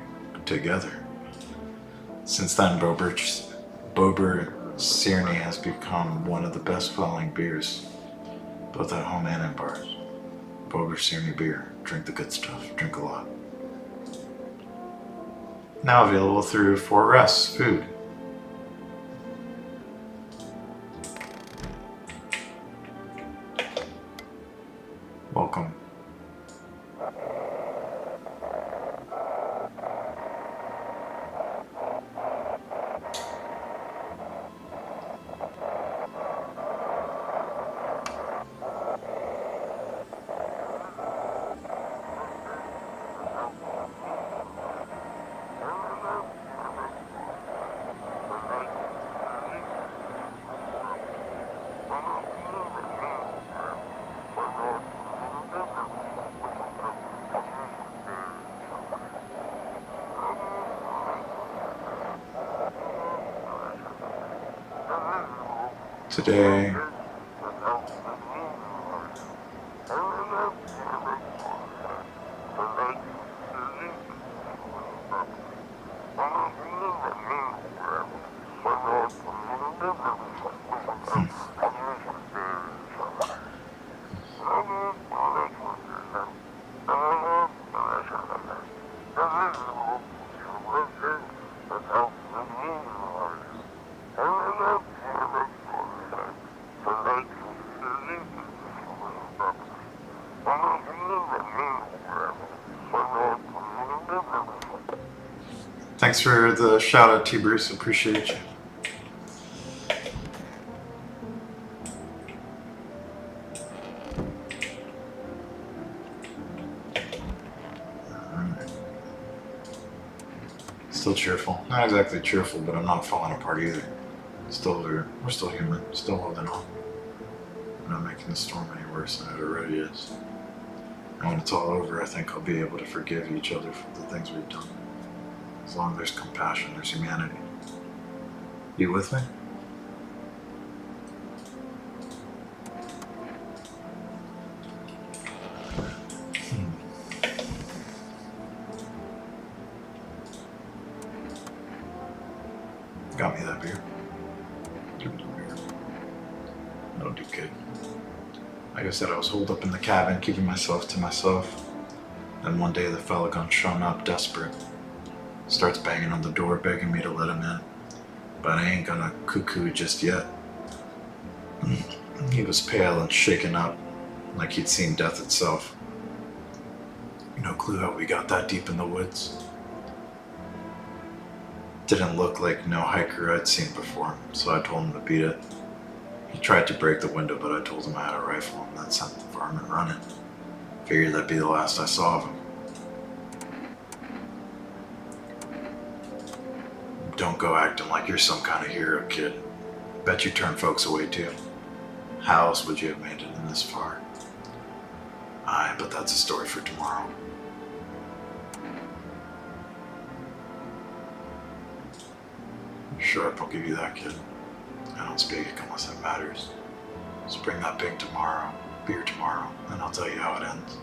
together. Since then, Bober Sierny has become one of the best-selling beers, both at home and in bars. Bober Sierny beer. Drink the good stuff. Drink a lot. Now available through 4S Food. Welcome. today. Thanks for the shout out, T. Bruce. Appreciate you. Still cheerful. Not exactly cheerful, but I'm not falling apart either. We're still human. Still holding on. I'm not making the storm any worse than it already is. And when it's all over, I think I'll be able to forgive each other for the things we've done. As long as there's compassion, there's humanity. You with me? Got me that beer. Give me the beer. That'll do good. Like I said, I was holed up in the cabin, keeping myself to myself. Then one day the fella comes showing up desperate. Starts banging on the door, begging me to let him in. But I ain't gonna cuckoo just yet. He was pale and shaken up, like he'd seen death itself. No clue how we got that deep in the woods. Didn't look like no hiker I'd seen before, so I told him to beat it. He tried to break the window, but I told him I had a rifle and that sent the varmint running. Figured that'd be the last I saw of him. Don't go acting like you're some kind of hero, kid. Bet you turn folks away too. How else would you have made it in this far? Aye, but that's a story for tomorrow. Sharp, I'll give you that, kid. I don't speak it unless it matters. Just bring that beer tomorrow, and I'll tell you how it ends.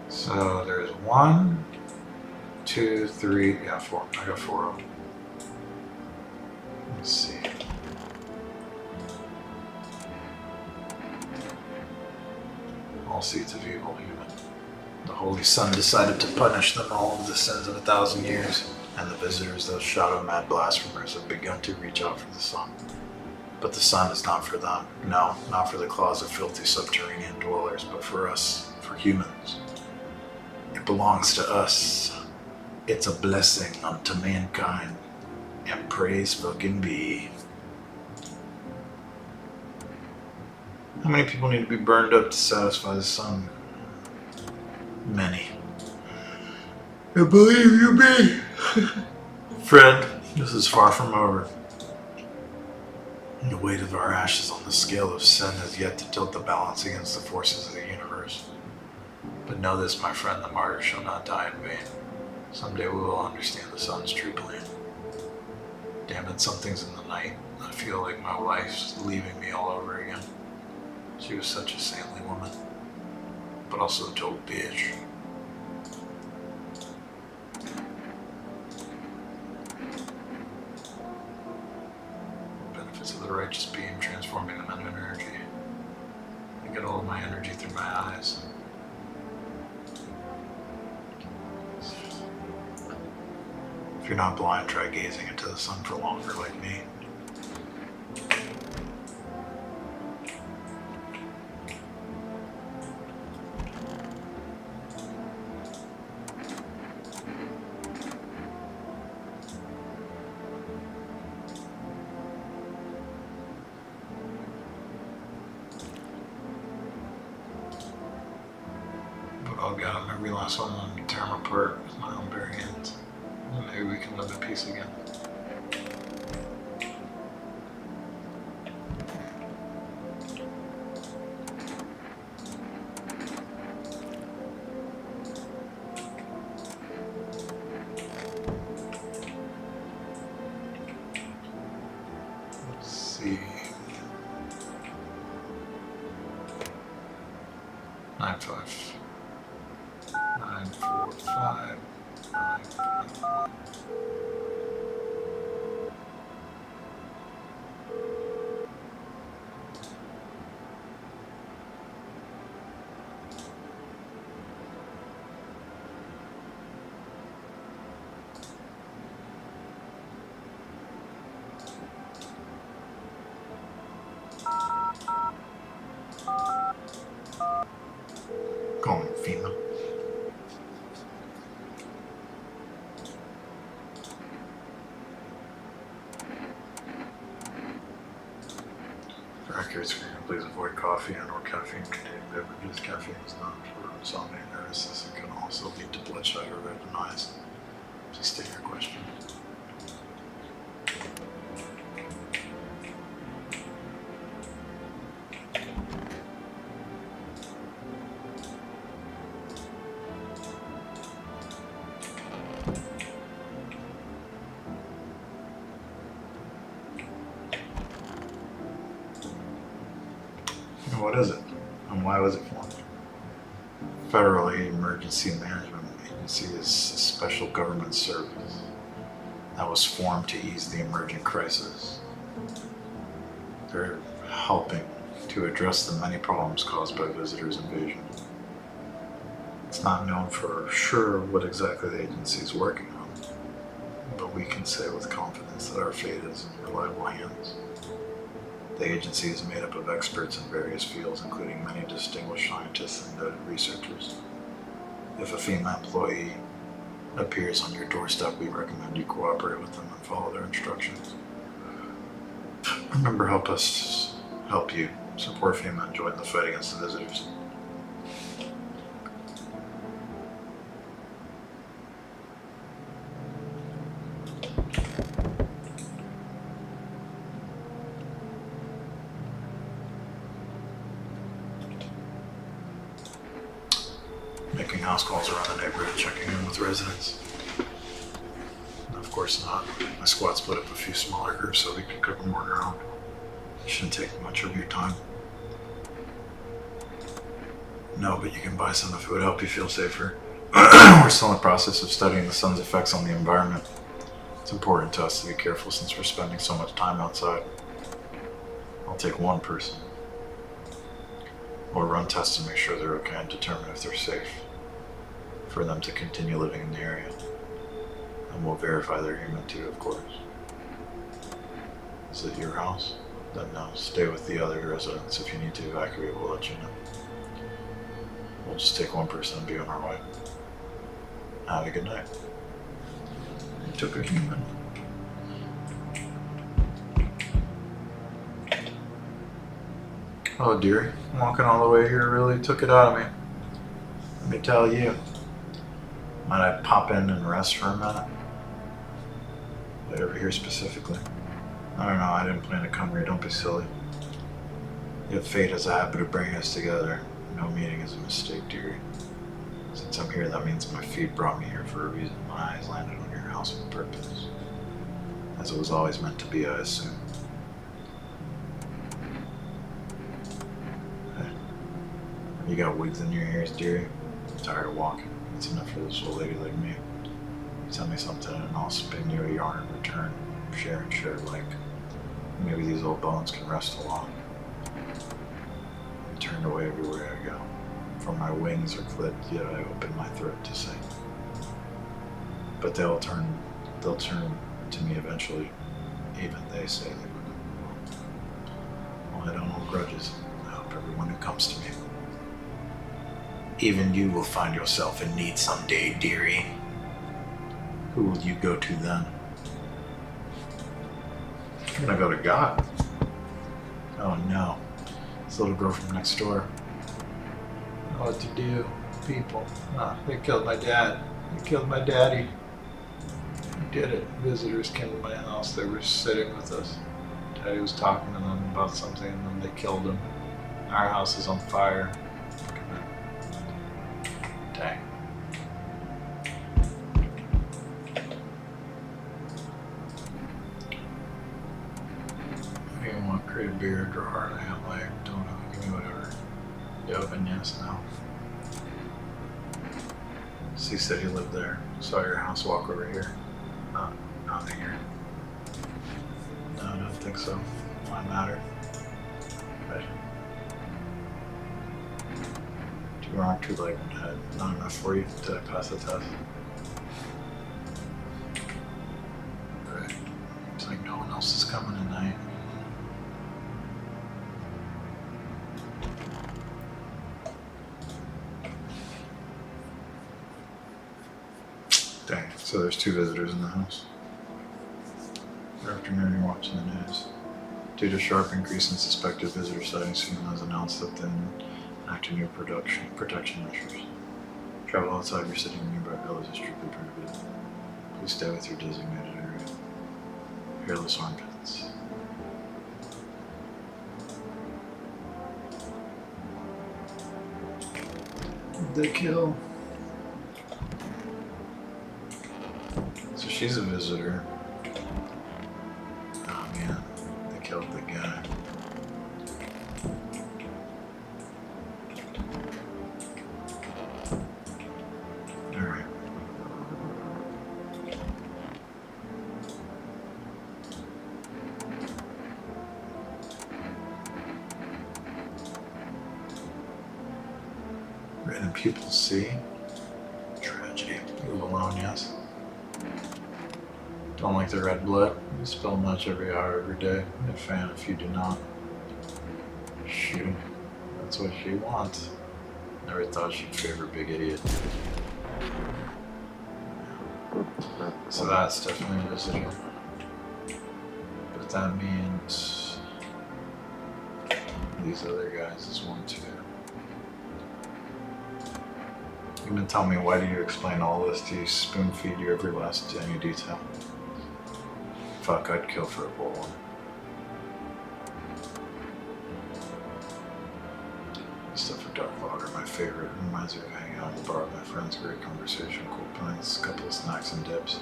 So there's 1, 2, 3, 4. I got 4 of them. Let's see. All seeds of evil human. The Holy Sun decided to punish them all of the sins of 1,000 years, and the visitors, those shadow-mad blasphemers, have begun to reach out for the sun. But the sun is not for them. No, not for the claws of filthy subterranean dwellers, but for us, for humans. It belongs to us. It's a blessing unto mankind. And praise fucking be. How many people need to be burned up to satisfy the sun? Many. I believe you me. Fred, this is far from over. The weight of our ashes on the scale of sin has yet to tilt the balance against the forces of the universe. But know this, my friend, the martyr shall not die in vain. Someday we will understand the sun's true plan. Damn it, something's in the night. I feel like my wife's leaving me all over again. She was such a saintly woman, but also a total bitch. Benefits of the righteous being transforming them into energy. I get all of my energy through my eyes. If you're not blind, try gazing into the sun for longer like me. But I'll God, maybe we lost one and tear them apart with my own bare hands. And maybe we can live in peace again. Let's see. 9-5. 9-4-5. 9-5-1. Call me FEMA. For accurate screening, please avoid coffee and or caffeine-containing beverages. Caffeine is not for insomnia and nervousness and can also lead to bloodshot or red eyes. Please state your question. What is it, and why was it formed? Federal Emergency Management Agency is a special government service that was formed to ease the emerging crisis. They're helping to address the many problems caused by visitors' invasion. It's not known for sure what exactly the agency is working on, but we can say with confidence that our fate is in reliable hands. The agency is made up of experts in various fields, including many distinguished scientists and noted researchers. If a FEMA employee appears on your doorstep, we recommend you cooperate with them and follow their instructions. Remember, help us help you. Support FEMA and join the fight against the visitors. Making house calls around the neighborhood, checking in with residents. And of course not. My squad split up a few smaller groups so we could cover more ground. Shouldn't take much of your time. No, but you can buy some if it would help you feel safer. We're still in the process of studying the sun's effects on the environment. It's important to us to be careful since we're spending so much time outside. I'll take one person. We'll run tests to make sure they're okay and determine if they're safe for them to continue living in the area. And we'll verify they're human too, of course. Is it your house? Then no, stay with the other residents. If you need to evacuate, we'll let you know. We'll just take one person and be on our way. Have a good night. You took a human. Oh, dearie, walking all the way here really took it out of me. Let me tell you. Might I pop in and rest for a minute? Right over here specifically. I don't know, I didn't plan to come here, don't be silly. Yet fate has a habit of bringing us together. No meeting is a mistake, dearie. Since I'm here, that means my feet brought me here for a reason. My eyes landed on your house with purpose. As it was always meant to be, I assume. You got wigs in your ears, dearie? I'm tired of walking. It's enough for this old lady like me. Tell me something and I'll spin you a yarn in return. Share and share alike. Maybe these old bones can rest along. I'm turned away everywhere I go. For my wings are clipped, yet I open my throat to sing. But they'll turn to me eventually. Even they say they would. Well, I don't hold grudges. I help everyone who comes to me. Even you will find yourself in need someday, dearie. Who will you go to then? I'm gonna go to God. Oh no. This little girl from next door. I know what to do. people. They killed my dad. They killed my daddy. They did it. Visitors came to my house. They were sitting with us. Daddy was talking to them about something, and then they killed him. Our house is on fire. Look at that. Dang. What do you want? Create a beer, drawer, and a leg. Don't know. Give me whatever. Yep, and yes, no. C said he lived there. Saw your house, walk over here. Not here. No, I don't think so. Why matter? But too wrong, too late. Not enough for you. Did I pass the test? Right. Looks like no one else is coming tonight. Dang, so there's 2 visitors in the house. Good afternoon, you're watching the news. Due to sharp increase in suspected visitor sightings, FEMA has announced that they enact new protection measures. Travel outside your city and nearby villas is strictly prohibited. Please stay with your designated area. Hairless armpits. They kill. So she's a visitor. Oh man, they killed the guy. Alright. Red and pupil C. Tragedy. You live alone, yes? Don't like the red blood. You spill much every hour, every day. I'm a fan if you do not. Shoot him. That's what she wants. Never thought she'd favor big idiot. So that's definitely a visitor. But that means these other guys is one too. You can tell me, why do you explain all this? Do you spoon feed you every last any detail? Fuck, I'd kill for a bowl one. Stuff for Darkwater, my favorite. Reminds me of hanging out in the bar with my friends. Great conversation, cool pints, a couple of snacks and dips,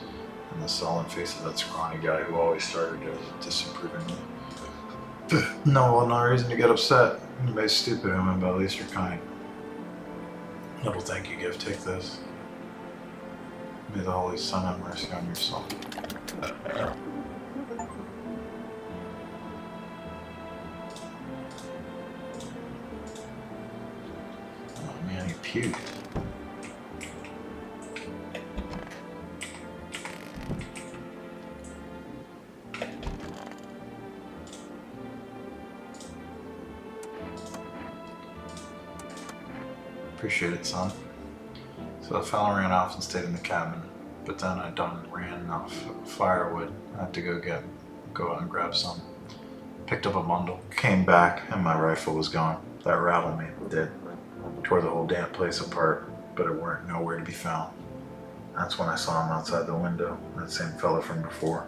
and the sullen face of that scrawny guy who always started disapprovingly. No reason to get upset. Anybody's stupid, but at least you're kind. Little thank you gift, take this. May the Holy Son have mercy on your soul. Oh man, he puked. Appreciate it, son. So the fellow ran off and stayed in the cabin, but then I ran off firewood. I had to go out and grab some. Picked up a bundle, came back, and my rifle was gone. That rattled me, it did. Tore the whole damn place apart, but it weren't nowhere to be found. That's when I saw him outside the window, that same fella from before.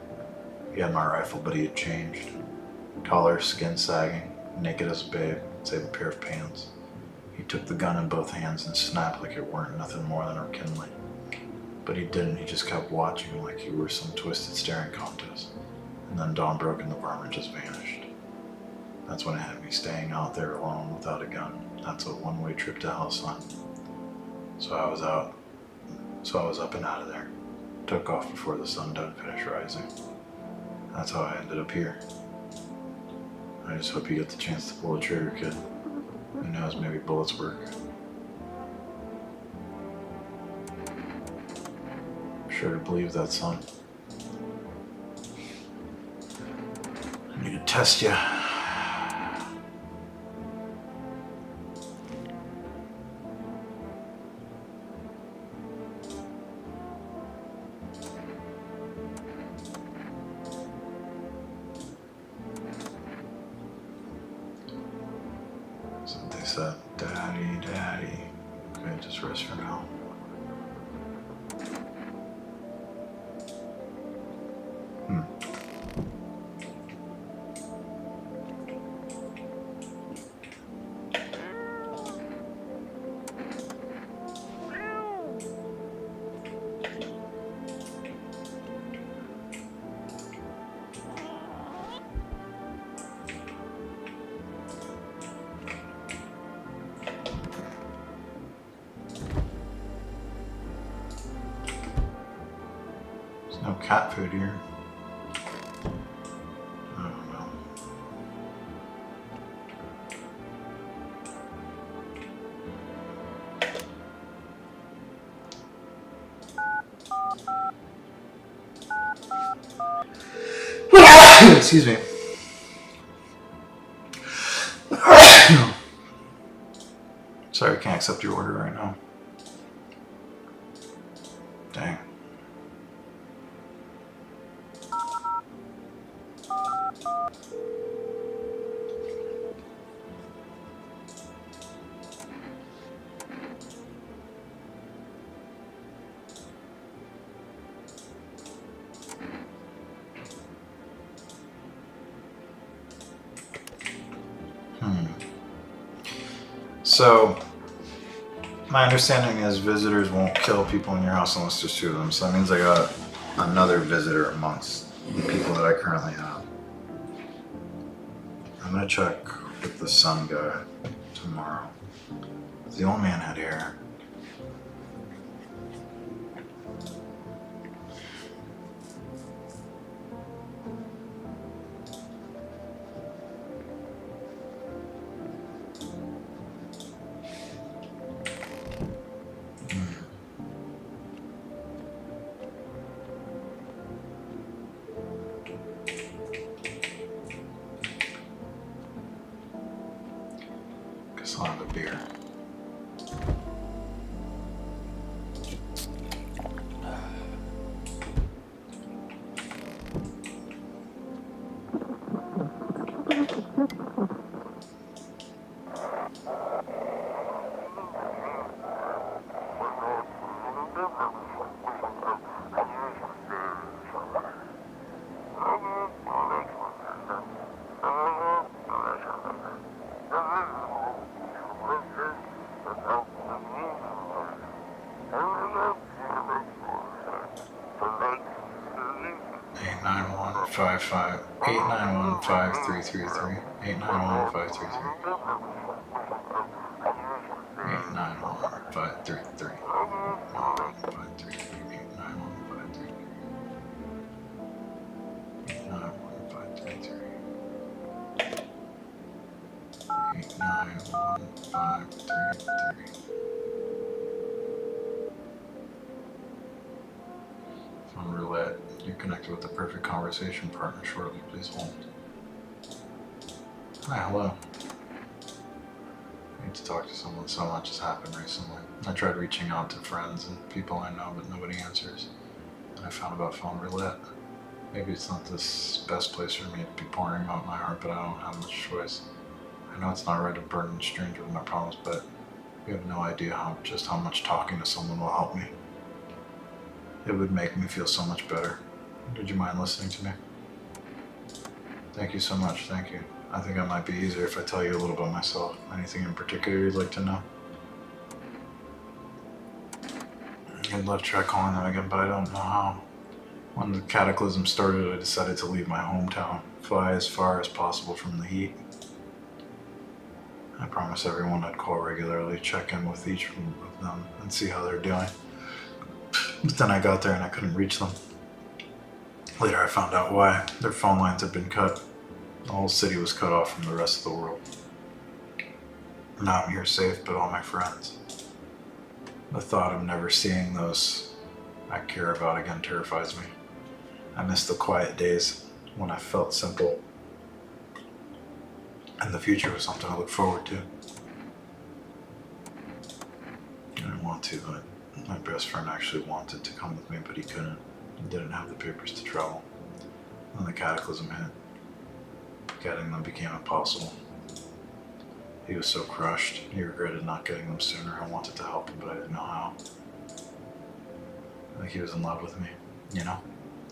He had my rifle, but he had changed. Taller, skin sagging, naked as a babe, save a pair of pants. He took the gun in both hands and snapped like it weren't nothing more than a kindling. But he didn't, he just kept watching like you were some twisted staring contest. And then dawn broke and the varmint just vanished. That's when it had me staying out there alone without a gun. That's a one-way trip to hell, son. So I was up and out of there. Took off before the sun done finished rising. That's how I ended up here. I just hope you get the chance to pull the trigger, kid. Who knows, maybe bullets work. Sure to believe that, son. I need to test you. So they said, Daddy, Daddy. Okay, just rest for now. There's no cat food here. I don't know. Excuse me. Sorry, I can't accept your order right now. Dang. So, my understanding is visitors won't kill people in your house unless there's two of them. So that means I got another visitor amongst the people that I currently have. I'm gonna check with the sun guy tomorrow. The old man had hair. Guess I'll have a beer. Five five 8915333 8915333 8915333 Phone roulette. You're connected with the perfect conversation partner shortly. Please hold. Hi, hello. I need to talk to someone. So much has happened recently. I tried reaching out to friends and people I know, but nobody answers. And I found about phone roulette. Maybe it's not the best place for me to be pouring out my heart, but I don't have much choice. I know it's not right to burden a stranger with my problems, but you have no idea just how much talking to someone will help me. It would make me feel so much better. Would you mind listening to me? Thank you so much, thank you. I think it might be easier if I tell you a little about myself. Anything in particular you'd like to know? I'd love to try calling them again, but I don't know how. When the cataclysm started, I decided to leave my hometown, fly as far as possible from the heat. I promised everyone I'd call regularly, check in with each of them, and see how they're doing. But then I got there and I couldn't reach them. Later I found out why. Their phone lines had been cut. The whole city was cut off from the rest of the world. Now I'm here safe, but all my friends. The thought of never seeing those I care about again terrifies me. I miss the quiet days when I felt simple, and the future was something I look forward to. I didn't want to, but my best friend actually wanted to come with me, but he couldn't. He didn't have the papers to travel. When the cataclysm hit, getting them became impossible. He was so crushed. He regretted not getting them sooner. I wanted to help him, but I didn't know how. I think he was in love with me, you know?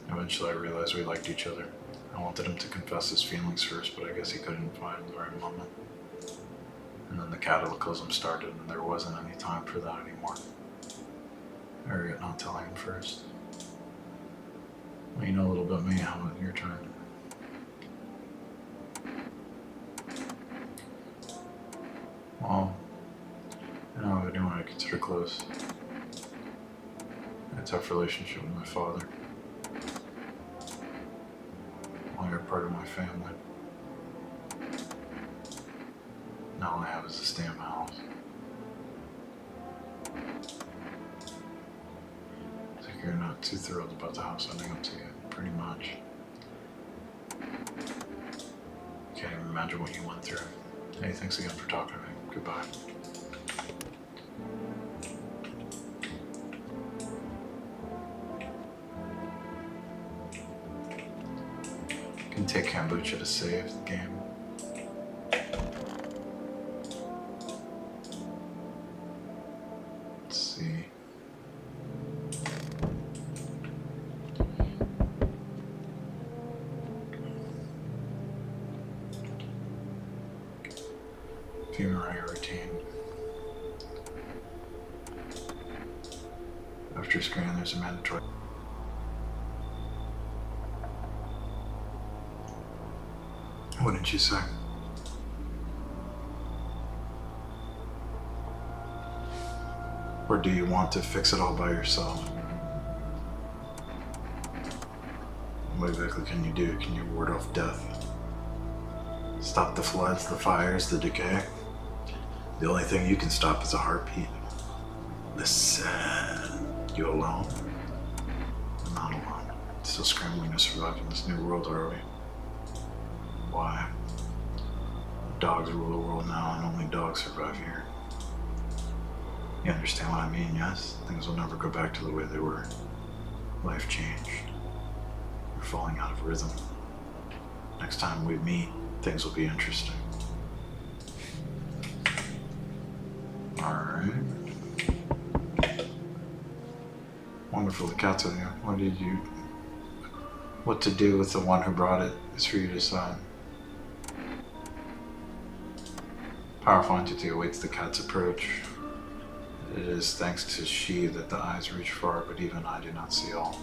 Eventually I realized we liked each other. I wanted him to confess his feelings first, but I guess he couldn't find the right moment. And then the cataclysm started, and there wasn't any time for that anymore. I regret not telling him first. Well, you know a little bit about me. How about your turn? Well, you know, anyone I consider close. I had a tough relationship with my father. Well, you're part of my family. Now all I have is a stay in my house. I think you're not too thrilled about the house ending up to you, pretty much. Can't even imagine what you went through. Hey, thanks again for talking to me. Goodbye. You can take kombucha to save the game. Let's see. Funerary routine. After screening, there's a mandatory. What did you say? Or do you want to fix it all by yourself? What exactly can you do? Can you ward off death? Stop the floods, the fires, the decay? The only thing you can stop is a heartbeat. Listen. You alone? I'm not alone. Still scrambling to survive in this new world, are we? Why? Dogs rule the world now, and only dogs survive here. You understand what I mean, yes? Things will never go back to the way they were. Life changed. We're falling out of rhythm. Next time we meet, things will be interesting. Alright. Wonderful, the cat's with you. What to do with the one who brought it is for you to decide. Powerful entity awaits the cat's approach. It is thanks to she that the eyes reach far, but even I do not see all.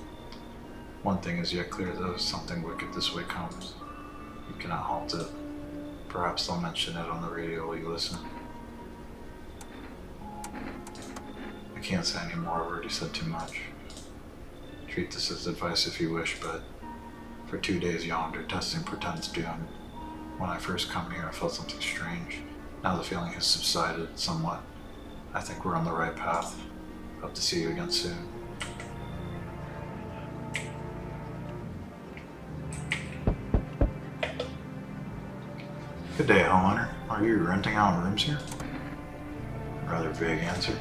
One thing is yet clear, though, something wicked this way comes. You cannot halt it. Perhaps they'll mention it on the radio while you listen. I can't say any more, I've already said too much. Treat this as advice if you wish, but for 2 days yonder, testing pretends doom. When I first come here, I felt something strange. Now the feeling has subsided somewhat. I think we're on the right path. Hope to see you again soon. Good day, homeowner. Are you renting out rooms here? Rather vague answer.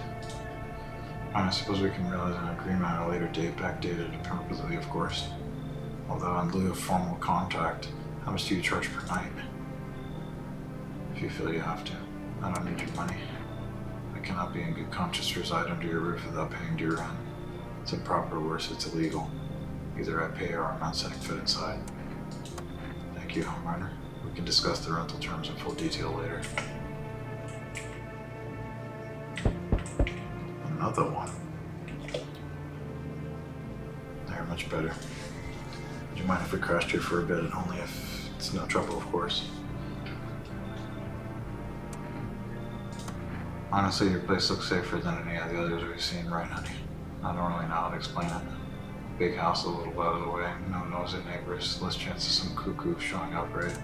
I suppose we can realize an agreement at a later date, backdated appropriately, of course. Although in lieu of formal contract, how much do you charge per night? If you feel you have to. I don't need your money. I cannot be in good conscience to reside under your roof without paying due rent. It's improper, or worse, it's illegal. Either I pay or I'm not setting foot inside. Thank you, homeowner. We can discuss the rental terms in full detail later. Another one. There, much better. Would you mind if we crashed here for a bit, and only if it's no trouble, of course? Honestly, your place looks safer than any of the others we've seen, right, honey? I don't really know how to explain it. Big house a little out of the way, no nosy neighbors, less chance of some cuckoo showing up, right?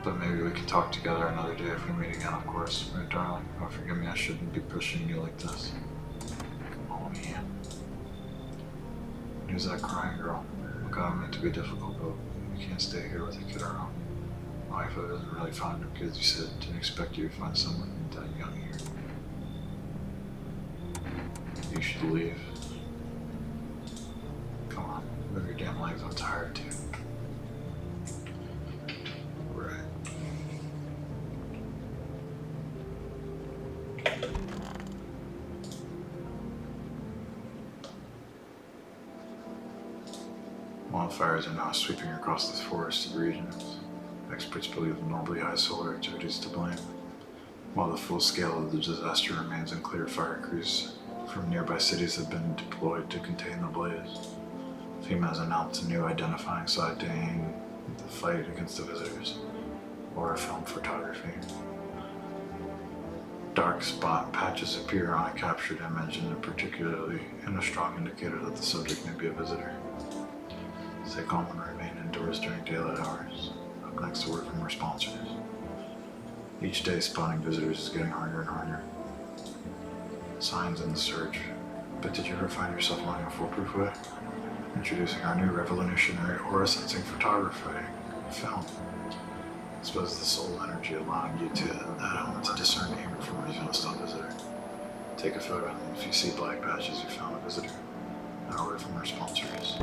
But maybe we can talk together another day if we meet again, of course. Right, darling? Oh, forgive me, I shouldn't be pushing you like this. Oh, yeah. Who's that crying girl? Look, I don't mean to be difficult, but we can't stay here with a kid our own. My wife isn't really fond of kids, you said. Didn't expect you to find someone that young here. You should leave. Come on, move your damn legs, I'm tired too. Right. Wildfires are now sweeping across the forested regions. Experts believe notably high solar activity is to blame, while the full scale of the disaster remains unclear. Fire crews from nearby cities have been deployed to contain the blaze. FEMA has announced a new identifying site to aim the fight against the visitors, or film photography. Dark spot patches appear on a captured image and particularly in a strong indicator that the subject may be a visitor. Stay calm and remain indoors during daylight hours. Up next, a word from our sponsors. Each day, spotting visitors is getting harder and harder. Signs in the search. But did you ever find yourself wanting a foolproof way? Introducing our new revolutionary aura sensing photography film. Exposes the soul energy, allowing you to discern aim from a hostile visitor. Take a photo, and if you see black patches, you found a visitor. Now, a word from our sponsors.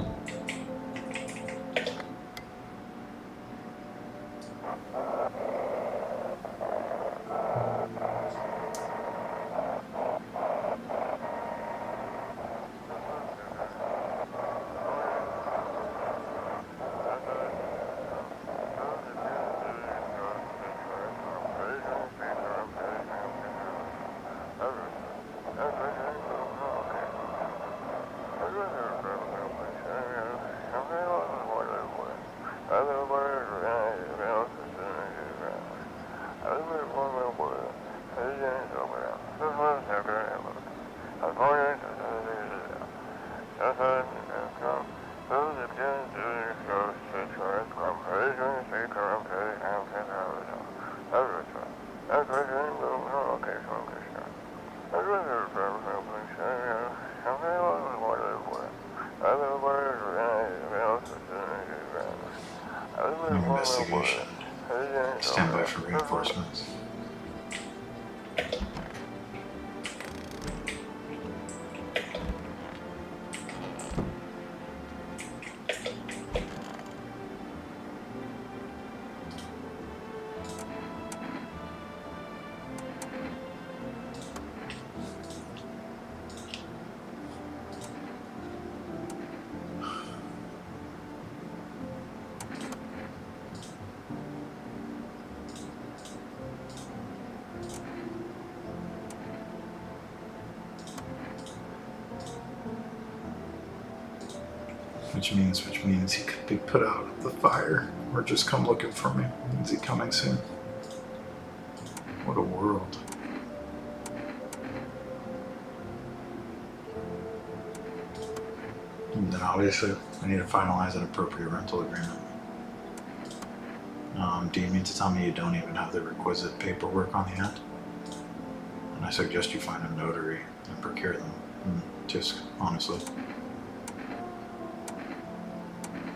New investigation. Stand by for reinforcements. Which means he could be put out of the fire, or just come looking for me. Is he coming soon? What a world. And then obviously, I need to finalize an appropriate rental agreement. Do you mean to tell me you don't even have the requisite paperwork on hand? And I suggest you find a notary and procure them. Just honestly.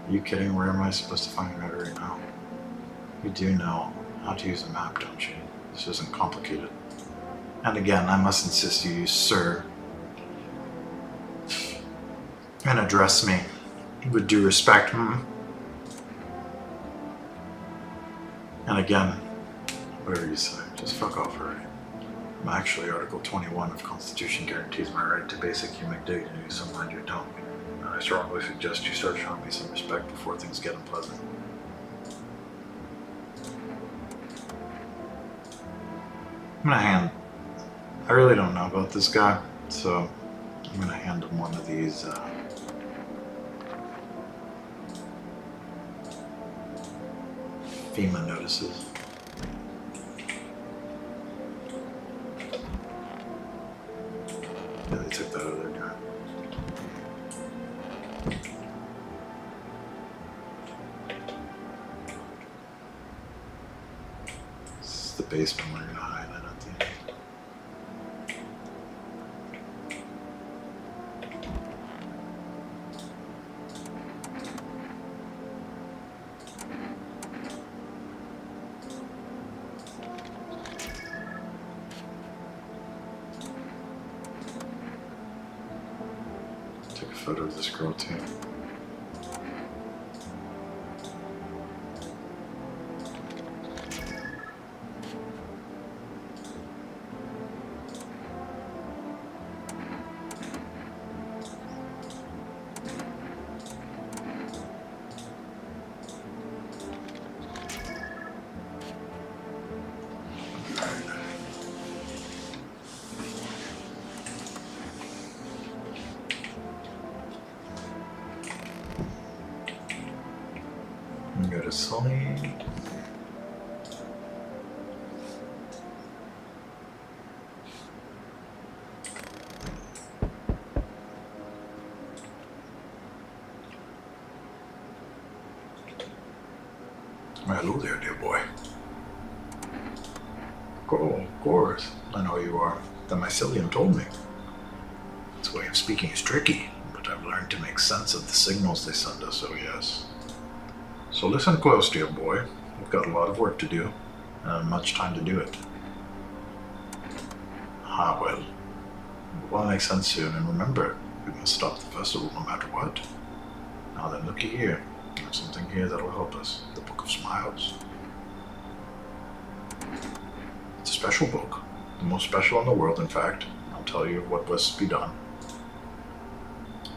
Are you kidding? Where am I supposed to find a notary now? You do know how to use a map, don't you? This isn't complicated. And again, I must insist you use sir and address me with due respect. And again, whatever you say, just fuck off already. Actually, Article 21 of Constitution guarantees my right to basic human dignity, so mind you don't. And I strongly suggest you start showing me some respect before things get unpleasant. I really don't know about this guy, so I'm gonna hand him one of these FEMA notices. Yeah, they took that out of their drive. This is the basement we're gonna highlight at the end. Took a photo of this girl too. And go to sleep. Hello there, dear boy. Oh, of course. I know you are. The mycelium told me. Its way of speaking is tricky, but I've learned to make sense of the signals they send us, so yes. So listen close, dear boy. We've got a lot of work to do, and much time to do it. Ah, well. It will make sense soon, and remember, we must stop the festival no matter what. Now then, looky here. There's something here that'll help us. The Book of Smiles. It's a special book. The most special in the world, in fact. I'll tell you what was to be done.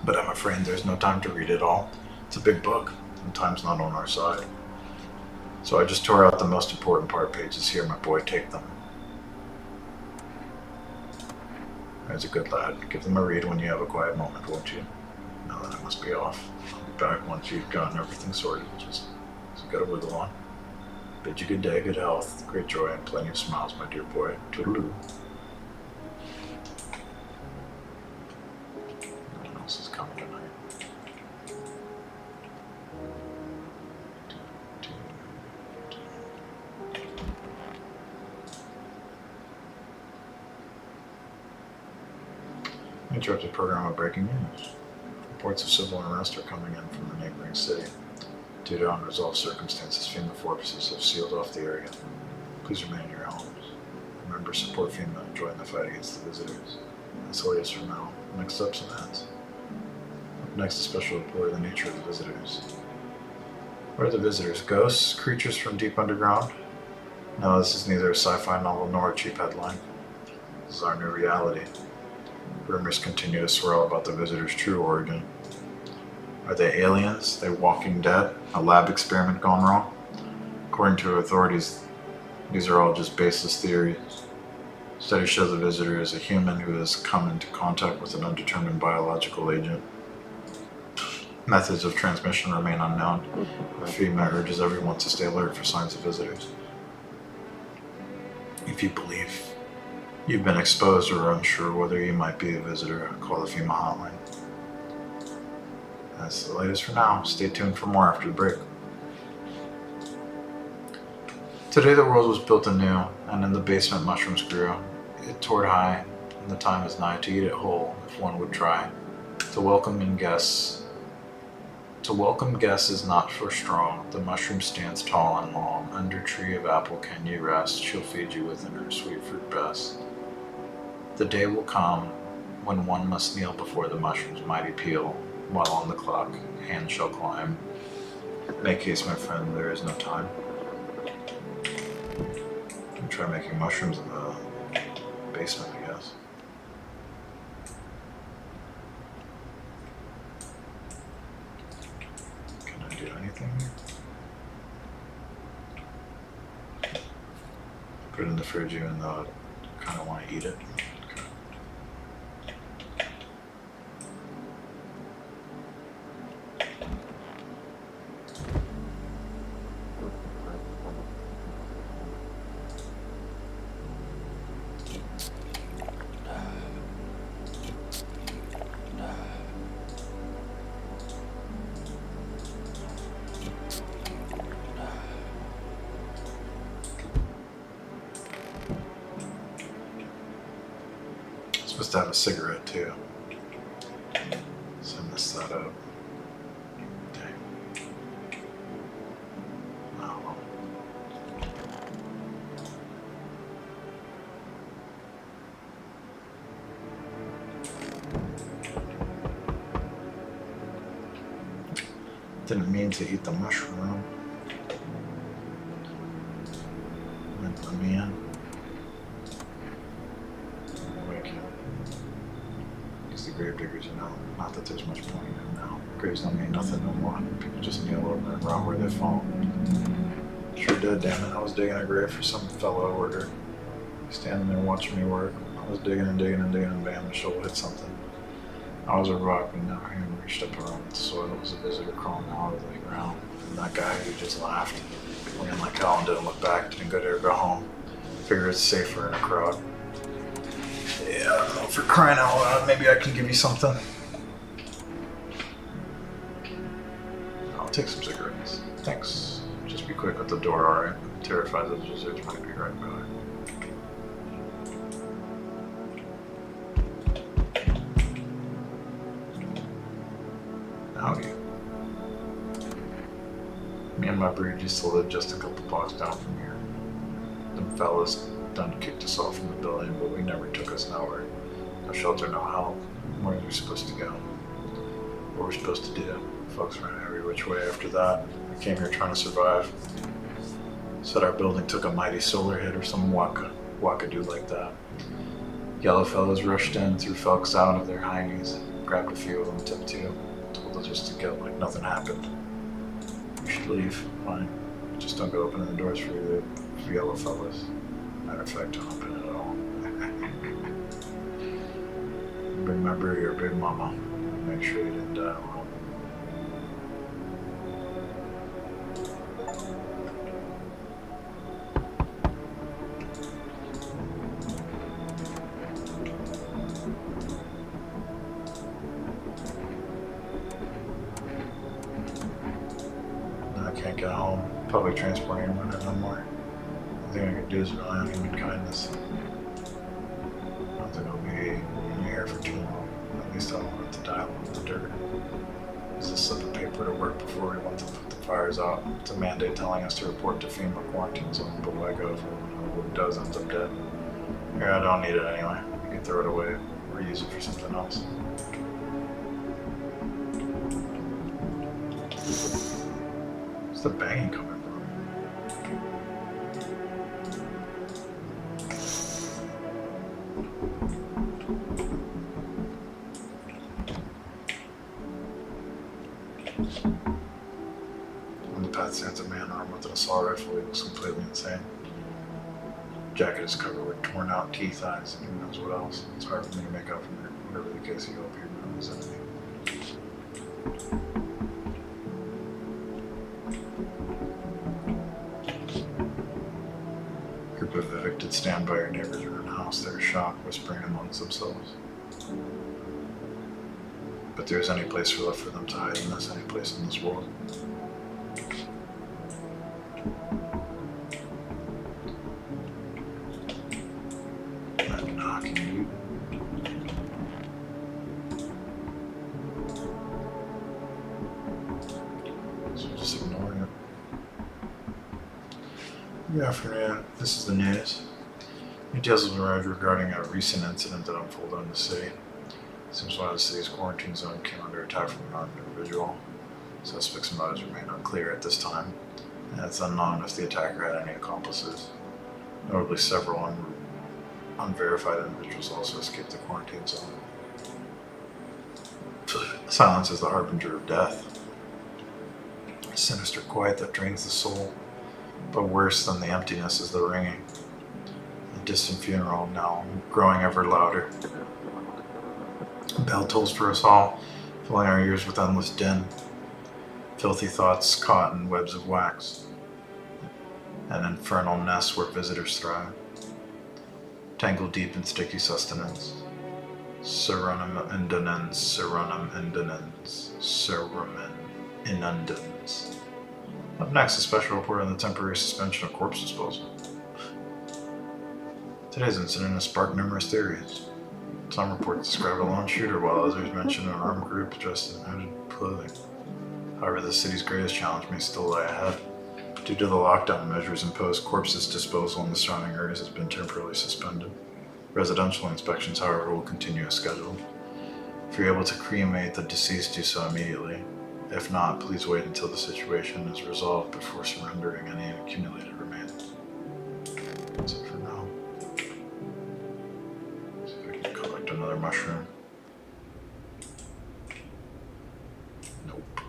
But I'm afraid there's no time to read it all. It's a big book, and time's not on our side. So I just tore out the most important pages here, my boy. Take them. There's a good lad. Give them a read when you have a quiet moment, won't you? Now then, I must be off. I'll be back once you've gotten everything sorted. Just gotta wiggle on. Bid you good day, good health, great joy, and plenty of smiles, my dear boy. Toodaloo. No one else is coming tonight. Interrupted program of breaking news. Reports of civil unrest are coming in from the neighboring city. Due to unresolved circumstances, FEMA forces have sealed off the area. Please remain in your homes. Remember, support FEMA and join the fight against the visitors. That's all it is for now. Next steps and ads. Up next, a special report of the nature of the visitors. What are the visitors? Ghosts? Creatures from deep underground? No, this is neither a sci-fi novel nor a cheap headline. This is our new reality. Rumors continue to swirl about the visitors' true origin. Are they aliens? They walking dead? A lab experiment gone wrong? According to authorities, these are all just baseless theories. Studies show the visitor is a human who has come into contact with an undetermined biological agent. Methods of transmission remain unknown. FEMA urges everyone to stay alert for signs of visitors. If you believe you've been exposed or are unsure whether you might be a visitor, call the FEMA hotline. That's the latest for now. Stay tuned for more after the break. Today the world was built anew, and in the basement mushrooms grew. It toured high, and the time is nigh to eat it whole, if one would try. To welcome guests is not for strong. The mushroom stands tall and long. Under tree of apple can you rest. She'll feed you within her sweet fruit best. The day will come when one must kneel before the mushroom's mighty peel. While on the clock, hand shall climb. Make haste, my friend, there is no time. I'll try making mushrooms in the basement, I guess. Can I do anything here? Put it in the fridge even though I kind of want to eat it. Supposed to have a cigarette too, so I messed that up. Dang. Oh well. Didn't mean to eat the mushroom. Let me in. Gravediggers, you know, not that there's much point in them now. Graves don't mean nothing no more. People just kneel over and round where they fall. Sure did, damn it. I was digging a grave for some fellow order. Standing there watching me work. I was digging and digging and digging, and bam, the shovel hit something. I was a rock, and now hand reached up around the soil. It was a visitor crawling out of the ground. And I that guy who just laughed. Ran like hell and didn't look back, didn't go there or go home. Figure it's safer in a crowd. Yeah, I don't know, for crying out loud, maybe I can give you something. I'll take some cigarettes. Thanks. Just be quick with the door, alright? I'm terrified those lizards might be right by. Howdy. Me and my breed used to live just a couple blocks down from here. Them fellas done kicked us off from the building, but we never took us nowhere. No shelter, no help. Where are we supposed to go? What we're supposed to do? Folks ran every which way after that. We came here trying to survive. Said our building took a mighty solar hit or some wackadoo like that. Yellow fellows rushed in, threw folks out of their heinies, grabbed a few of them, took two, told us just to get like nothing happened. We should leave. Fine. Just don't go opening the doors for you, for yellow fellas. Matter of fact, don't open it at all. Remember your big mama. Make sure you didn't die alone. I can't get home. Public transport ain't running no more. The thing I could do is rely on human kindness. I don't think I'll be in here for too long. At least I don't want to die along the dirt. There's a slip of paper to work before we want to put the fires out. It's a mandate telling us to report to FEMA quarantine zone, but why go if who does ends up dead? Here, I don't need it anyway. You can throw it away or use it for something else. Where's the banging coming from? On the path stands a man armed with an assault rifle. He looks completely insane. Jacket is covered with torn out teeth, eyes, and who knows what else. It's hard for me to make out from here. Whatever the case, he will appear on his enemy. Group of evicted stand by your neighbors are in a house. They're shocked, whispering amongst themselves. But there's any place left for them to hide in this, any place in this world. That knocking, dude. So just ignoring it. Good afternoon. This is the news. Details have been read regarding a recent incident that unfolded in the city. Seems one of the city's quarantine zone came under attack from an armed individual. Suspects' motives remain unclear at this time, and it's unknown if the attacker had any accomplices. Notably, several unverified individuals also escaped the quarantine zone. Silence is the harbinger of death. A sinister quiet that drains the soul, but worse than the emptiness is the ringing. A distant funeral now growing ever louder. A bell tolls for us all, filling our ears with endless din. Filthy thoughts caught in webs of wax. An infernal nest where visitors thrive. Tangled deep in sticky sustenance. Serenum indolens, serenum indolens, serenum inundans. Up next, a special report on the temporary suspension of corpse disposal. Today's incident has sparked numerous theories. Some reports describe a lone shooter, while others mention an armed group dressed in hooded clothing. However, the city's greatest challenge may still lie ahead. Due to the lockdown measures imposed, corpses disposal in the surrounding areas has been temporarily suspended. Residential inspections, however, will continue as scheduled. If you're able to cremate the deceased, do so immediately. If not, please wait until the situation is resolved before surrendering any accumulated remains. That's it for now. See if I can collect another mushroom. Nope.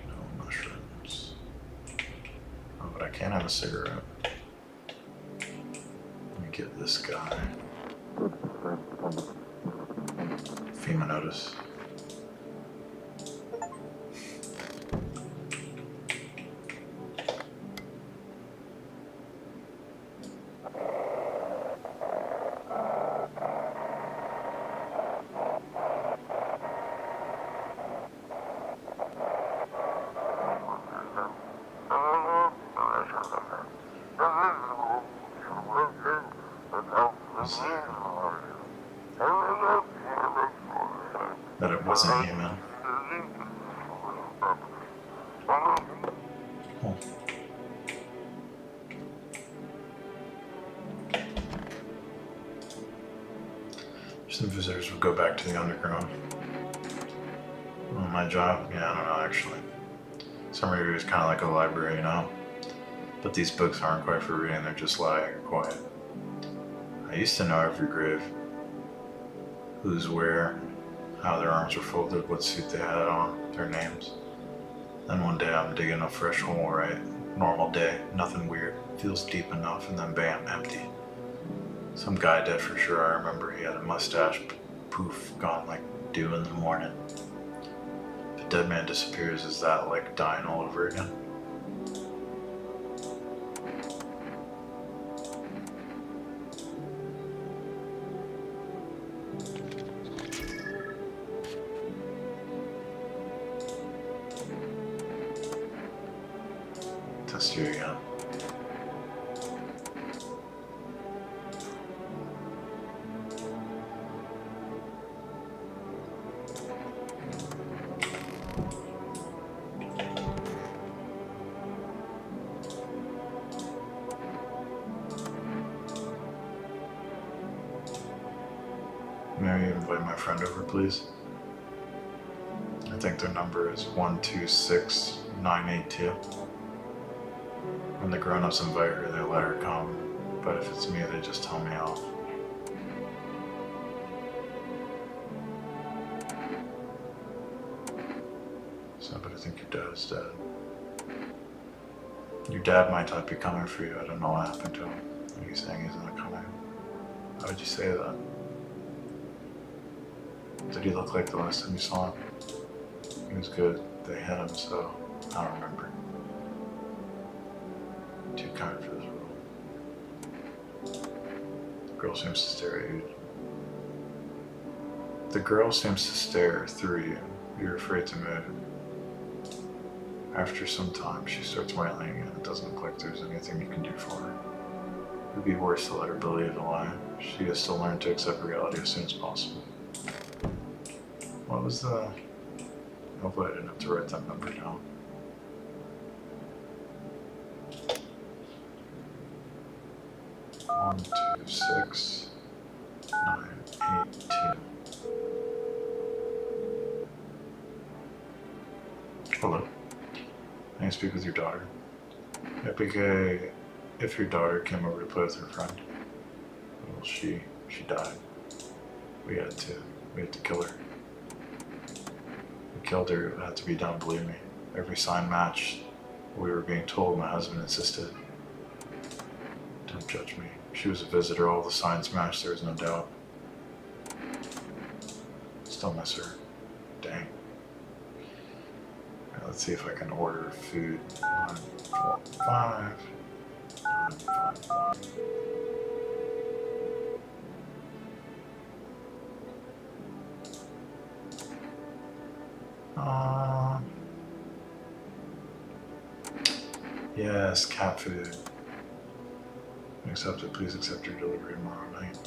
No mushrooms. Oh, but I can have a cigarette. Let me get this guy. FEMA notice. wasn't human. Oh. Some visitors would go back to the underground. Well, my job? Yeah, I don't know actually. Summary is kind of like a library, you know? But these books aren't quite for reading, they're just lying or quiet. I used to know every grave. Who's where, how their arms were folded, what suit they had on, their names. Then one day I'm digging a fresh hole, right? Normal day, nothing weird. Feels deep enough, and then bam, empty. Some guy dead for sure, I remember. He had a mustache, poof, gone like dew in the morning. If a dead man disappears, is that like dying all over again? Test you again. May I invite my friend over, please? I think their number is 126982. When the grown-ups invite her, they let her come. But if it's me, they just tell me off. So, but I think your dad is dead. Your dad might not be coming for you. I don't know what happened to him. Are you saying he's not coming? How would you say that? Did he look like the last time you saw him? He was good. They hit him, so I don't remember. Too kind for this world. The girl seems to stare at you. The girl seems to stare through you. You're afraid to move. After some time, she starts wailing and it doesn't look like there's anything you can do for her. It would be worse to let her believe a lie. She has to learn to accept reality as soon as possible. What was the... Hopefully I didn't have to write that number down. One, 2, 6, 9, 8, 2. Hello. May I speak with your daughter? Epike, if your daughter came over to play with her friend. Well, she died. We had to kill her. We killed her, it had to be done, believe me. Every sign matched. We were being told, my husband insisted. Don't judge me. She was a visitor, all the signs matched, there was no doubt. Still miss her. Dang. Right, let's see if I can order food. 1, 4, 5. 9, 5, 1. Yes, cat food. Accepted. Please accept your delivery tomorrow night.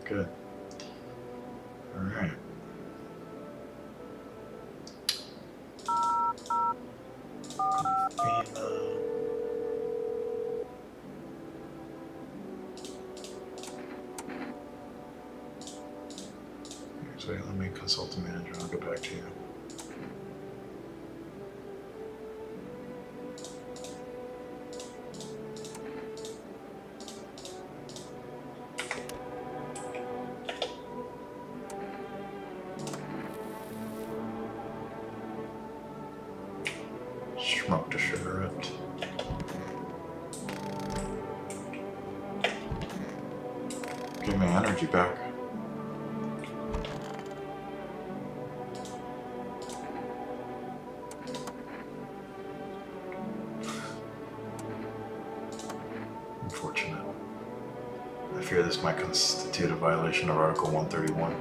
Good. Alright. So let me consult the manager and I'll get back to you. Smoked a cigarette. Give me energy back. Unfortunate. I fear this might constitute a violation of Article 131.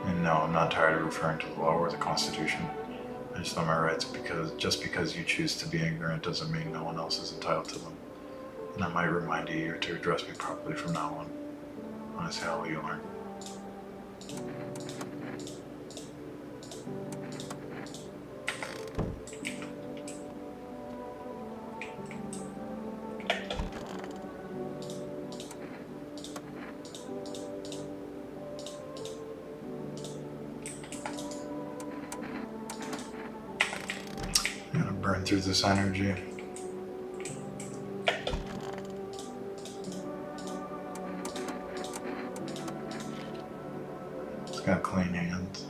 And no, I'm not tired of referring to the law or the Constitution. I just know my rights just because you choose to be ignorant doesn't mean no one else is entitled to them. And I might remind you to address me properly from now on. When I say hello, you learn. I'm gonna burn through this energy. It's got clean hands.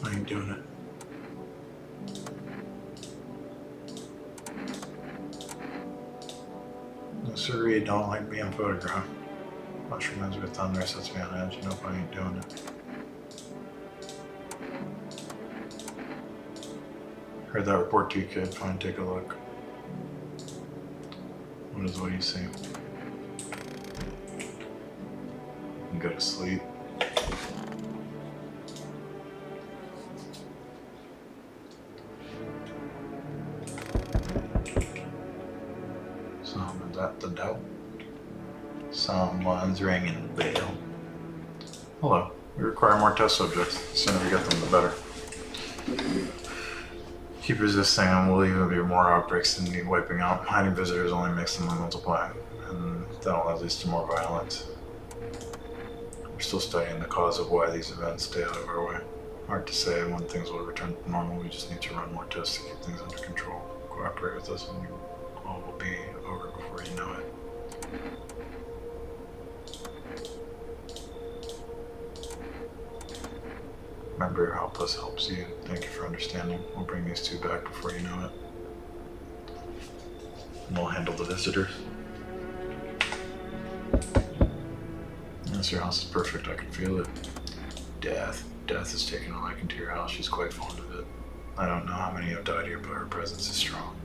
I ain't doing it. Siri don't like being photographed. Much reminds me of thunder, sets me on edge. You know if I ain't doing it. Heard that report too, kid. Fine, take a look. What do you see? You go to sleep. Someone's at the door. Someone's ringing the bell. Hello. We require more test subjects. The sooner we get them, the better. Keep resisting and we'll even be more outbreaks than need wiping out. Hiding visitors only makes them multiply, and that'll at least to more violence. We're still studying the cause of why these events stay out of our way. Hard to say when things will return to normal. We just need to run more tests to keep things under control. Cooperate with us and all will be over before you know it. Remember, your helpless helps you. Thank you for understanding. We'll bring these two back before you know it. And we'll handle the visitors. Yes, your house is perfect. I can feel it. Death. Death has taken a liking to your house. She's quite fond of it. I don't know how many have died here, but her presence is strong.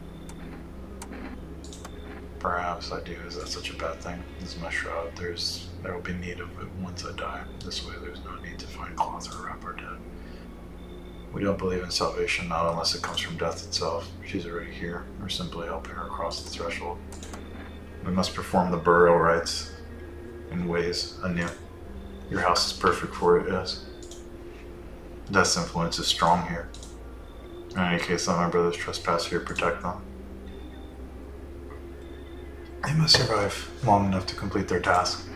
Perhaps I do. Is that such a bad thing? This is my shroud. There will be need of it once I die. This way there's no need to find cloth or wrap our dead. We don't believe in salvation, not unless it comes from death itself. She's already here. We're simply helping her cross the threshold. We must perform the burial rites in ways anew. Your house is perfect for it, yes. Death's influence is strong here. In any case, let my brothers trespass here, protect them. They must survive long enough to complete their task.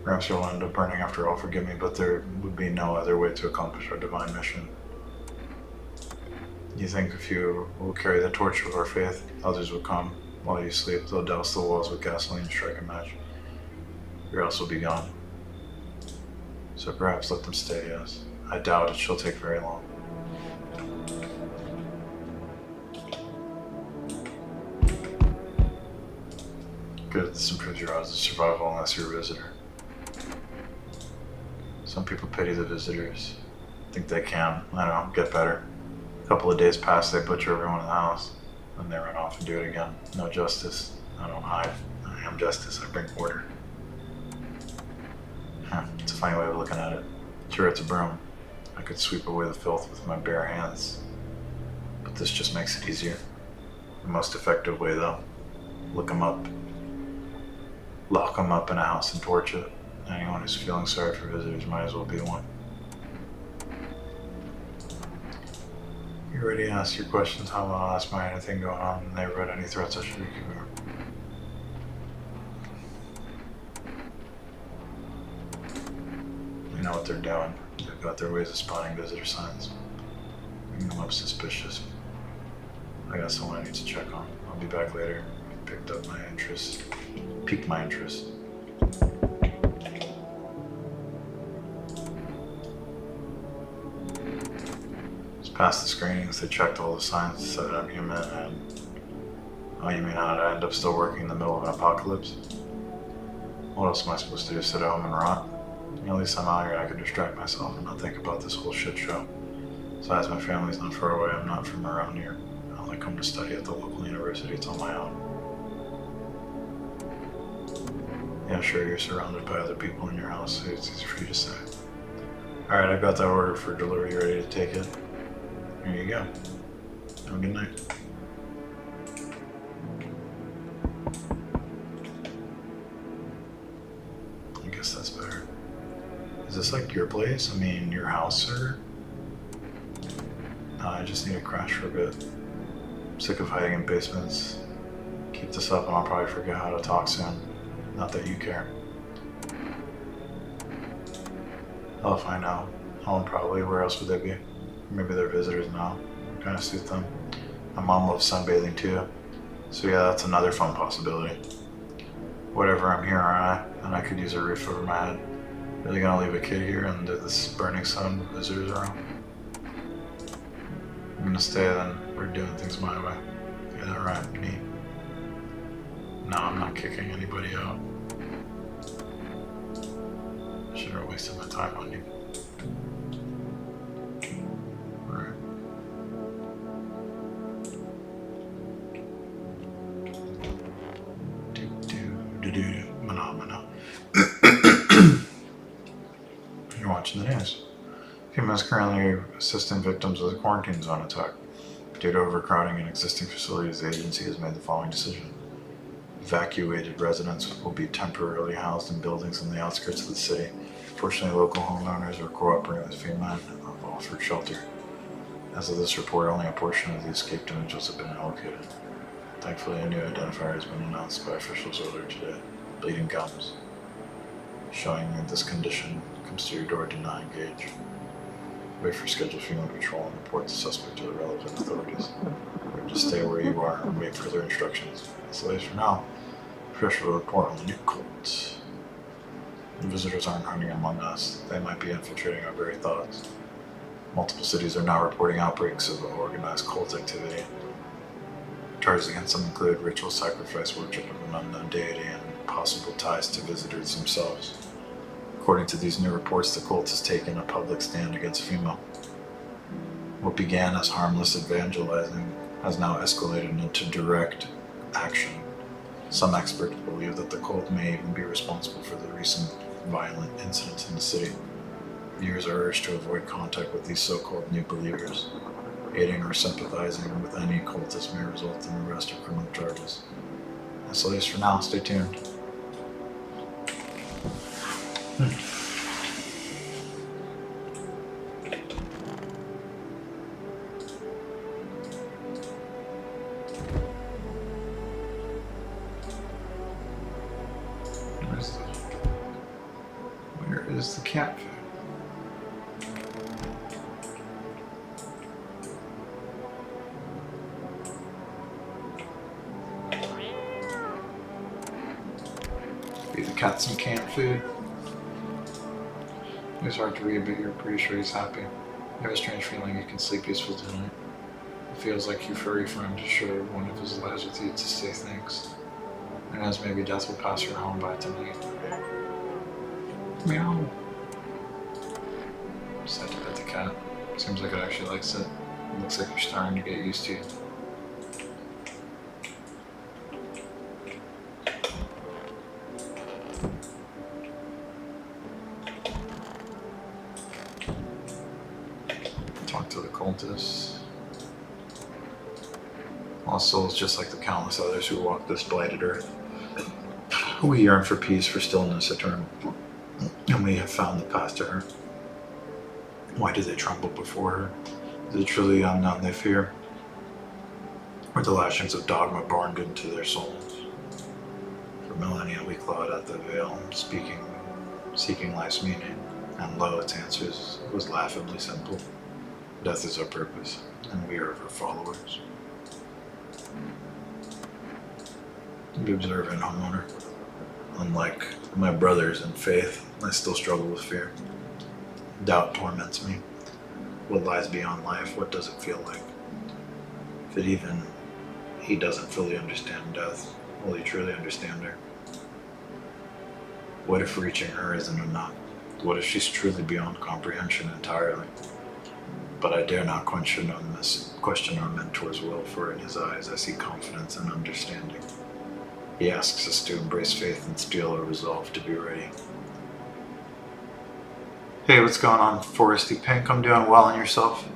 Perhaps you'll end up burning after all, forgive me, but there would be no other way to accomplish our divine mission. You think if you will carry the torch of our faith, others will come. While you sleep, they'll douse the walls with gasoline and strike a match. Your house will be gone. So perhaps let them stay, yes. I doubt it shall take very long. Good, this improves your odds of survival unless you're a visitor. Some people pity the visitors. Think they can, I don't know, get better. A couple of days pass, they butcher everyone in the house. Then they run off and do it again. No justice. I don't hide. I am justice. I bring order. It's a funny way of looking at it. Sure, it's a broom. I could sweep away the filth with my bare hands. But this just makes it easier. The most effective way, though. Look them up. Lock them up in a house and torch it. Anyone who's feeling sorry for visitors might as well be one. You already asked your questions. How will I ask me anything going on in the neighborhood? Any threats I should be keeping? You know what they're doing. They've got their ways of spotting visitor signs. Making them look suspicious. I got someone I need to check on. I'll be back later. Picked my interest. Past the screenings, they checked all the signs, said I'm human, and... Oh, you mean I'd end up still working in the middle of an apocalypse? What else am I supposed to do, sit at home and rot? At least I'm out here, I can distract myself and not think about this whole shit show. Besides, my family's not far away, I'm not from around here. I only come to study at the local university, it's on my own. Yeah, sure, you're surrounded by other people in your house, so it's easy for you to say. Alright, I've got that order for delivery, ready to take it. Here you go. Have a good night. guess that's better. Is this like your place? I mean, your house, sir? No, I just need to crash for a bit. I'm sick of hiding in basements. Keep this up and I'll probably forget how to talk soon. Not that you care. I'll find out. Home probably. Where else would they be? Maybe they're visitors now. Kind of suit them. My mom loves sunbathing too. So yeah, that's another fun possibility. Whatever, I'm here, aren't I? And I could use a roof over my head. Really gonna leave a kid here under this burning sun with visitors around? I'm gonna stay then. We're doing things my way. Yeah, that right, me. No, I'm not kicking anybody out. I should have wasted my time on you. Right. You're watching the news. FEMA is currently assisting victims of the quarantine zone attack. Due to overcrowding in existing facilities, the agency has made the following decision. Evacuated residents will be temporarily housed in buildings in the outskirts of the city. Fortunately, local homeowners are cooperating with FEMA and have offered shelter. As of this report, only a portion of the escaped individuals have been allocated. Thankfully, a new identifier has been announced by officials earlier today. Bleeding gums. Showing that this condition comes to your door, do not engage. Wait for scheduled FEMA patrol and report the suspect to the relevant authorities. Or just stay where you are and wait for further instructions. So at least for now, official report on the new cult. The visitors aren't hiding among us. They might be infiltrating our very thoughts. Multiple cities are now reporting outbreaks of organized cult activity. Charges against them include ritual sacrifice, worship of an unknown deity, and possible ties to visitors themselves. According to these new reports, the cult has taken a public stand against FEMA. What began as harmless evangelizing has now escalated into direct action. Some experts believe that the cult may even be responsible for the recent violent incidents in the city. Viewers are urged to avoid contact with these so-called new believers. Aiding or sympathizing with any cultist may result in arrest or criminal charges. That's at least for now. Stay tuned. Where is the cat food? Feed the cat some canned food. It's hard to read, but you're pretty sure he's happy. You have a strange feeling you can sleep peaceful tonight. It feels like you furry friend assured one of his lives with you to say thanks. And as maybe death will pass your home by tonight. Meow. Decide to pet the cat. Seems like it actually likes it. It looks like you're starting to get used to it. Talk to the cultists. Lost souls just like the countless others who walk this blighted earth. We yearn for peace, for stillness eternal. And we have found the path to her. Why do they tremble before her? Is it truly unknown they fear? Or the lashings of dogma burned into their souls? For millennia we clawed at the veil, seeking life's meaning, and lo, its answers was laughably simple. Death is our purpose, and we are her followers. Be observant, homeowner. Unlike my brothers in faith, I still struggle with fear. Doubt torments me. What lies beyond life? What does it feel like? If he doesn't fully understand death, will he truly understand her? What if reaching her isn't enough? What if she's truly beyond comprehension entirely? But I dare not question our mentor's will, for in his eyes I see confidence and understanding. He asks us to embrace faith and steel our resolve to be ready. Hey, what's going on, Foresty Pink? I'm doing well, and yourself?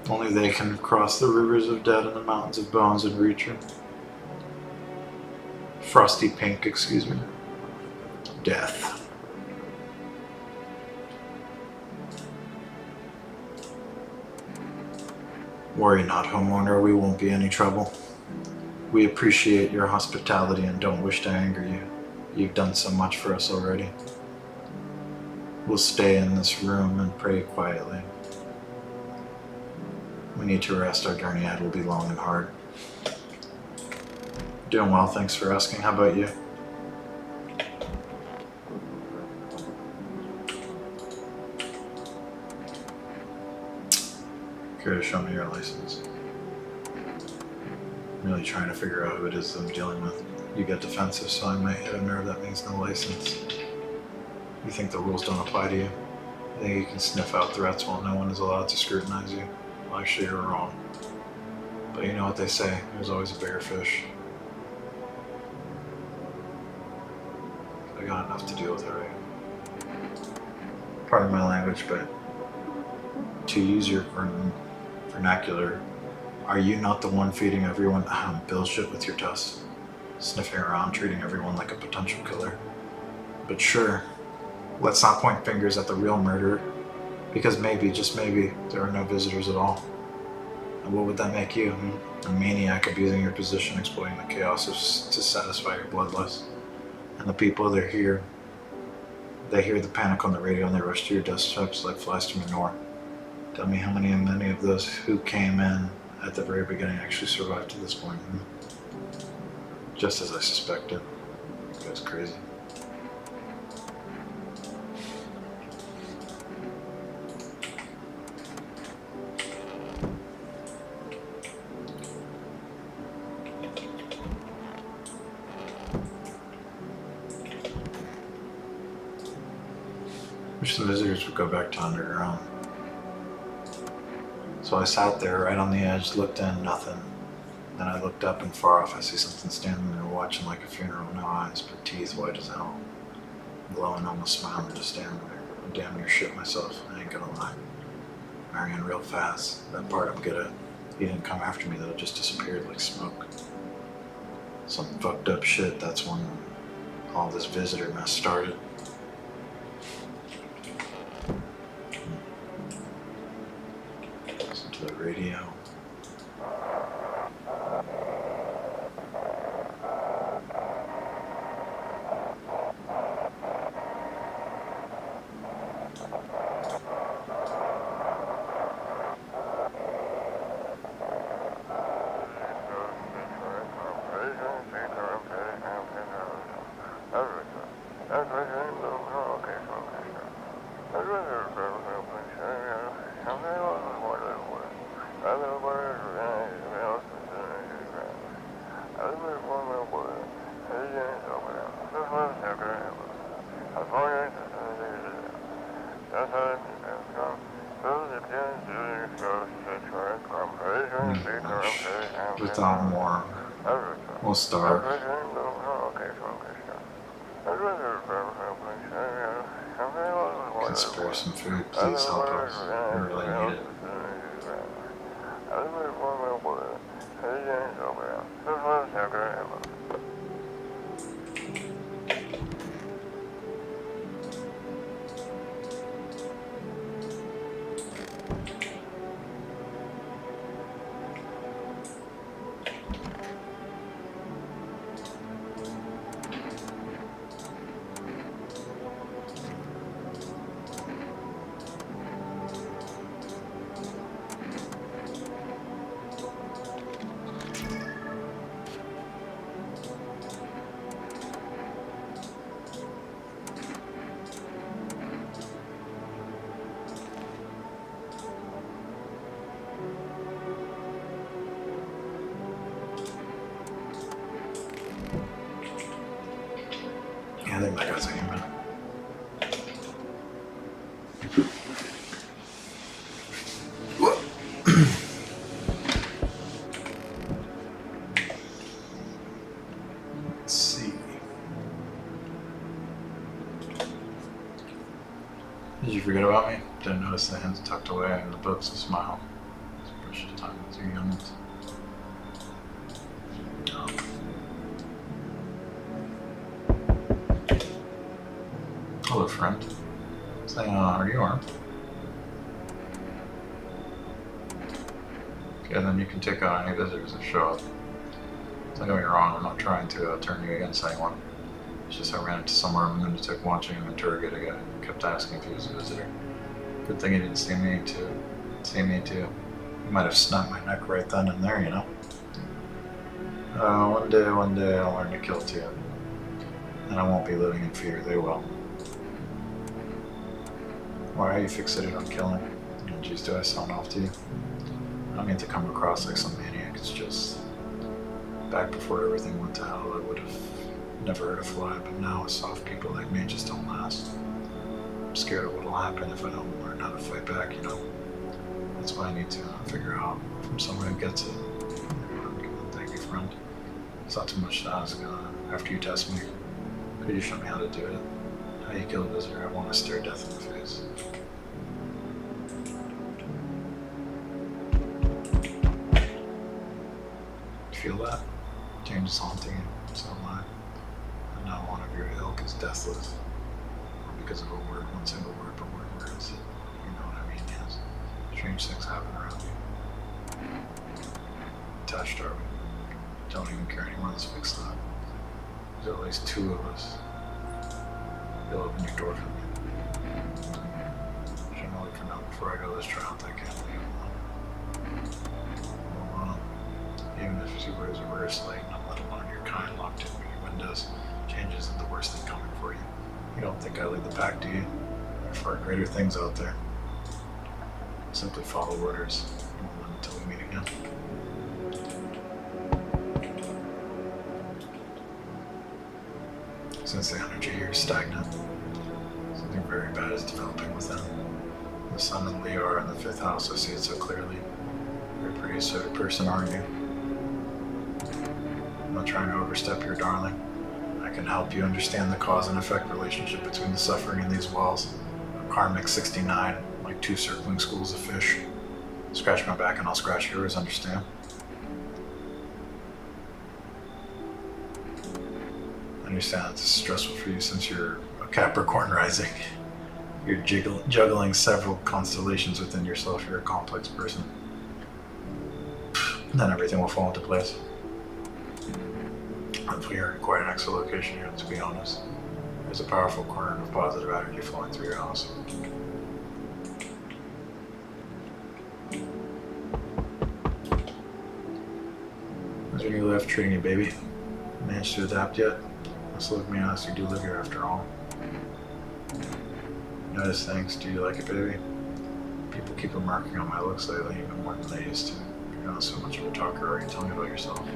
Only they can cross the rivers of dead and the mountains of bones and reach her. Frosty Pink, excuse me. Death. Worry not, homeowner, we won't be any trouble. We appreciate your hospitality and don't wish to anger you. You've done so much for us already. We'll stay in this room and pray quietly. We need to rest. Our journey ahead will be long and hard. Doing well, thanks for asking. How about you? Care to show me your license? I'm really trying to figure out who it is I'm dealing with. You get defensive, so I might hit a nerve. That means no license. You think the rules don't apply to you? You think you can sniff out threats while no one is allowed to scrutinize you? Well, actually, you're wrong. But you know what they say, there's always a bigger fish. I got enough to deal with already. Pardon my language, but to use your vernacular, are you not the one feeding everyone bullshit with your dust? Sniffing around, treating everyone like a potential killer? But sure, let's not point fingers at the real murderer, because maybe, just maybe, there are no visitors at all. And what would that make you? A maniac abusing your position, exploiting the chaos to satisfy your bloodlust. And the people that are here, they hear the panic on the radio and they rush to your desktops like flies to manure. Tell me how many of those who came in at the very beginning actually survived to this point. Just as I suspected. That's crazy. Wish the visitors would go back to underground. So I sat there right on the edge, looked in, nothing. Then I looked up and far off I see something standing there watching like a funeral. No eyes, but teeth white as hell. Glowing, almost smiling, just standing there. I damn near shit myself, I ain't gonna lie. I ran real fast. That part I'm good at. He didn't come after me though, it just disappeared like smoke. Some fucked up shit, that's when all this visitor mess started. Listen to the radio. Without more, we'll starve. Can spare some food, please help us. We really need it. Yeah, I think that guy's a human. Let's see. Did you forget about me? Didn't notice the hands tucked away in the books and smile. It's precious time with your youngins. Hello, friend. Are you armed? And then you can take out any visitors that show up. Don't get me wrong, I'm not trying to turn you against anyone. It's just I ran into some armed lunatic watching him interrogate a guy. Kept asking if he was a visitor. Good thing he didn't see me too. He might have snapped my neck right then and there, you know. One day I'll learn to kill too. And I won't be living in fear, they will. Why are you fixated on killing? Jeez, do I sound off to you? I don't mean to come across like some maniac, it's just... Back before everything went to hell, I would have never hurt a fly, but now soft people like me just don't last. I'm scared of what'll happen if I don't learn how to fight back, you know? That's why I need to figure out from someone who gets it. Thank you, friend. It's not too much to ask. After you test me, could you show me how to do it? How you kill a visitor? I want to stare death in the face. Feel that? Change is haunting you, so am I. And now one of your ilk is deathless. Not because of a word, one single word, but words. You know what I mean, yes. Strange things happen around you. Attached are we? Don't even care anymore, let's fix that. There's at least two of us. You'll open your door for me. Should know for now before I go this route, I can't leave alone. Well, even if you were as a reverse light, not let alone your kind locked in your windows, change isn't the worst thing coming for you. You don't think I lead the pack, do you? There are far greater things out there. Simply follow orders. Until we meet again. Since the energy here is stagnant, something very bad is developing within. The sun and Leo are in the 5th house, I see it so clearly. You're a pretty assertive person, aren't you? I'm not trying to overstep here, darling. I can help you understand the cause and effect relationship between the suffering in these walls. Karmic 69, like 2 circling schools of fish. Scratch my back and I'll scratch yours, understand? I understand it's stressful for you since you're a Capricorn rising. You're juggling several constellations within yourself. You're a complex person. Then everything will fall into place. Hopefully you're in quite an excellent location here, to be honest. There's a powerful current of positive energy flowing through your house. How's your new life treating you, baby? Managed to adapt yet? Let's look me honest, you do live here after all. Notice things, do you like it, baby? People keep remarking on my looks lately, even more than they used to. You're not so much of a talker, are you? Tell me about yourself.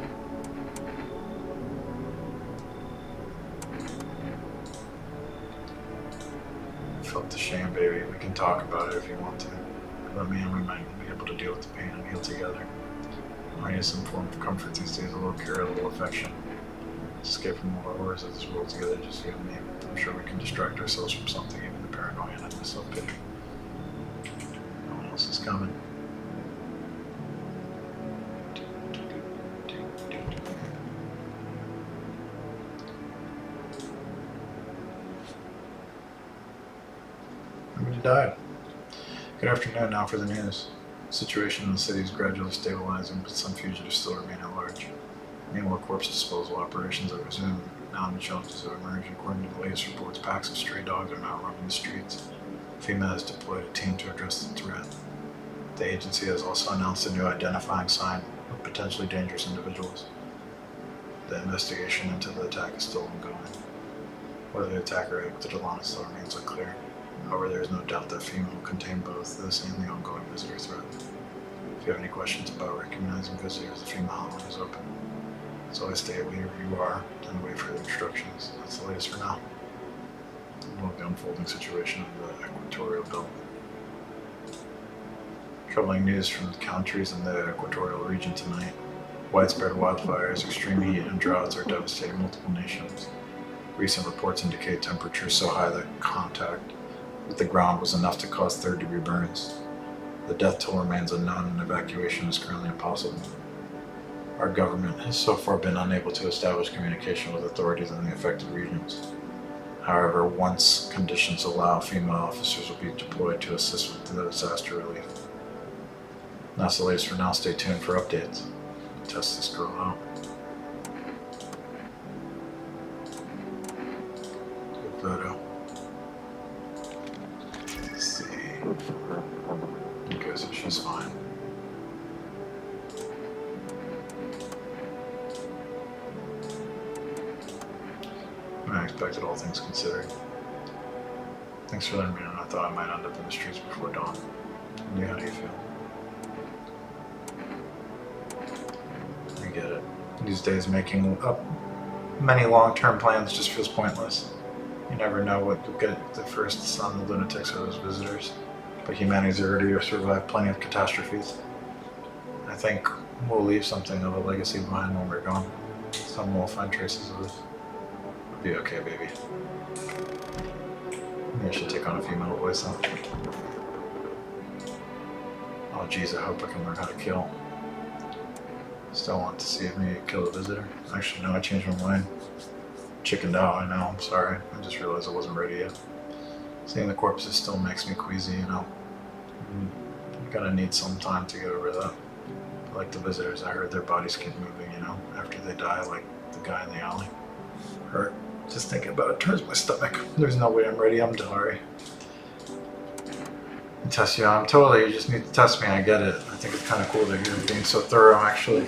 Felt the shame, baby. We can talk about it if you want to. Let me and we might be able to deal with the pain and heal together. I need some form of comfort these days, a little care, a little affection. Escape from all the horrors of this world together, just you and me. I'm sure we can distract ourselves from something, even the paranoia and the self-pity. No one else is coming. Somebody died. Good afternoon. Now for the news. The situation in the city is gradually stabilizing, but some fugitives still remain at large. Meanwhile, corpse disposal operations have resumed. Now new challenges have emerged. According to the latest reports, packs of stray dogs are now roaming the streets. FEMA has deployed a team to address the threat. The agency has also announced a new identifying sign of potentially dangerous individuals. The investigation into the attack is still ongoing. Whether the attacker acted alone still remains unclear. However, there is no doubt that FEMA will contain both this and the ongoing visitor threat. If you have any questions about recognizing visitors, the FEMA hotline is open. So I stay wherever you are and wait for the instructions. That's the latest for now. About the unfolding situation of the equatorial belt. Troubling news from the countries in the equatorial region tonight. Widespread wildfires, extreme heat, and droughts are devastating multiple nations. Recent reports indicate temperatures so high that contact with the ground was enough to cause third-degree burns. The death toll remains unknown and evacuation is currently impossible. Our government has so far been unable to establish communication with authorities in the affected regions. However, once conditions allow, FEMA officers will be deployed to assist with the disaster relief. That's the latest for now. Stay tuned for updates. Test this girl out. Good photo. Let's see. Okay, so she's fine. I expected, all things considered. Thanks for letting me know. I thought I might end up in the streets before dawn. And you, how do you feel? I get it. These days, making up many long-term plans just feels pointless. You never know what will get the first on the lunatics or those visitors. But humanity's already survived plenty of catastrophes. I think we'll leave something of a legacy behind when we're gone. Someone will find traces of this. It'll be okay, baby. Maybe I should take on a female voice now. Oh geez, I hope I can learn how to kill. Still want to see me kill a visitor. Actually, no, I changed my mind. Chickened out, I know, I'm sorry. I just realized I wasn't ready yet. Seeing the corpses still makes me queasy, you know. You gotta need some time to get over that. Like the visitors, I heard their bodies keep moving, you know, after they die, like the guy in the alley. Hurt. Just thinking about it turns my stomach. There's no way I'm ready, I'm sorry. Test you, I'm totally, you just need to test me, I get it. I think it's kind of cool that you're being so thorough, actually.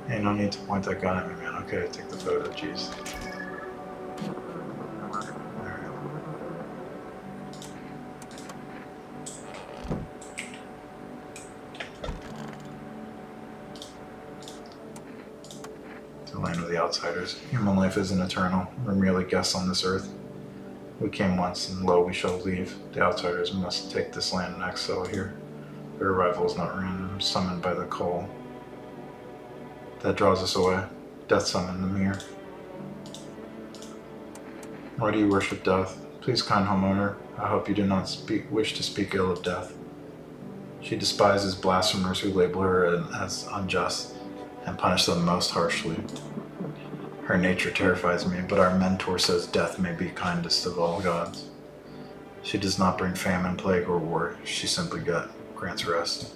Hey, no need to point that gun at me, man. Okay, take the photo, jeez. The land of the outsiders. Human life isn't eternal. We're merely guests on this earth. We came once, and lo, we shall leave. The outsiders must take this land and exile here. Their arrival is not random, summoned by the call that draws us away. Death summoned them here. Why do you worship death? Please, kind homeowner, I hope you do not wish to speak ill of death. She despises blasphemers who label her as unjust and punish them most harshly. Her nature terrifies me, but our mentor says death may be kindest of all gods. She does not bring famine, plague, or war. She simply grants rest.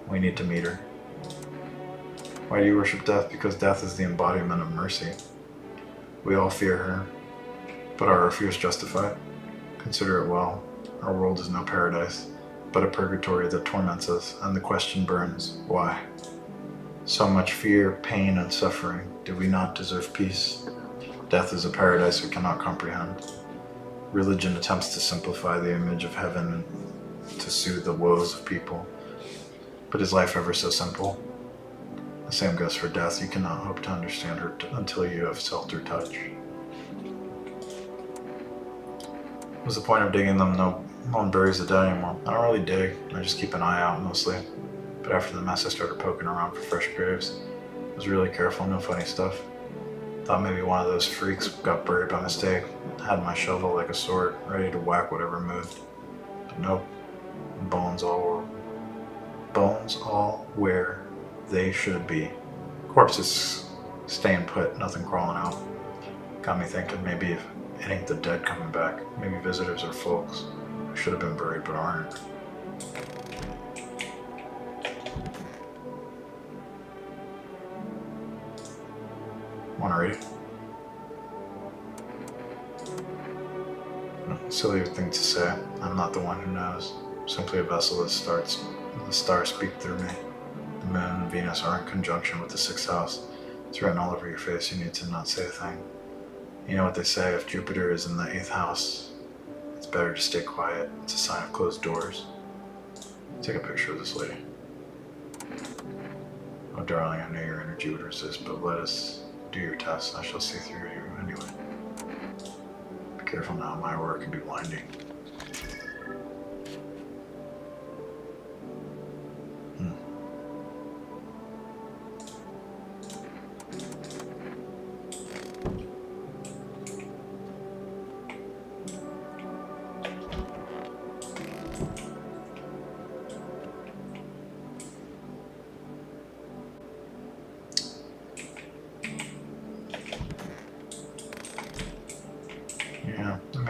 We need to meet her. Why do you worship death? Because death is the embodiment of mercy. We all fear her, but are our fears justified? Consider it well. Our world is no paradise, but a purgatory that torments us, and the question burns, why? So much fear, pain, and suffering. Do we not deserve peace? Death is a paradise we cannot comprehend. Religion attempts to simplify the image of heaven to soothe the woes of people. But is life ever so simple? The same goes for death. You cannot hope to understand her until you have felt her touch. What's the point of digging them? No one buries the dead anymore. I don't really dig. I just keep an eye out mostly. But after the mess, I started poking around for fresh graves. I was really careful, no funny stuff. Thought maybe one of those freaks got buried by mistake. Had my shovel like a sword, ready to whack whatever moved. But nope. Bones all where they should be. Corpses staying put, nothing crawling out. Got me thinking maybe if it ain't the dead coming back, maybe visitors are folks who should have been buried but aren't. Wanna read it? Silly thing to say. I'm not the one who knows. Simply a vessel that starts. The stars speak through me. The moon and Venus are in conjunction with the sixth house. It's written all over your face. You need to not say a thing. You know what they say, if Jupiter is in the 8th house, it's better to stay quiet. It's a sign of closed doors. Take a picture of this lady. Oh darling, I know your energy would resist, but let us do your test. I shall see through you anyway. Be careful now, my aura can be blinding.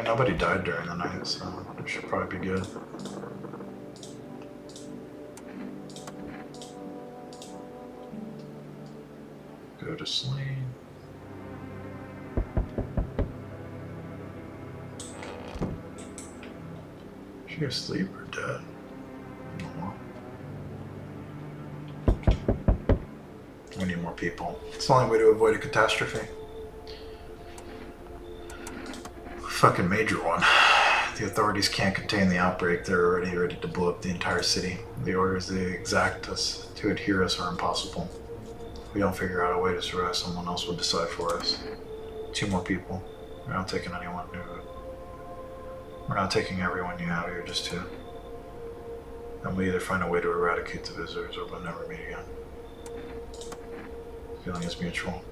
mean, nobody died during the night, so it should probably be good. Go to sleep. Is she asleep or dead? No. We need more people. It's the only way to avoid a catastrophe. Fucking major one. The authorities can't contain the outbreak. They're already ready to blow up the entire city. The orders they exact us to adhere us are impossible. If we don't figure out a way to survive, someone else will decide for us. 2 more people. We're not taking anyone new. We're not taking everyone you have here, just 2. And we either find a way to eradicate the visitors or we'll never meet again. The feeling is mutual.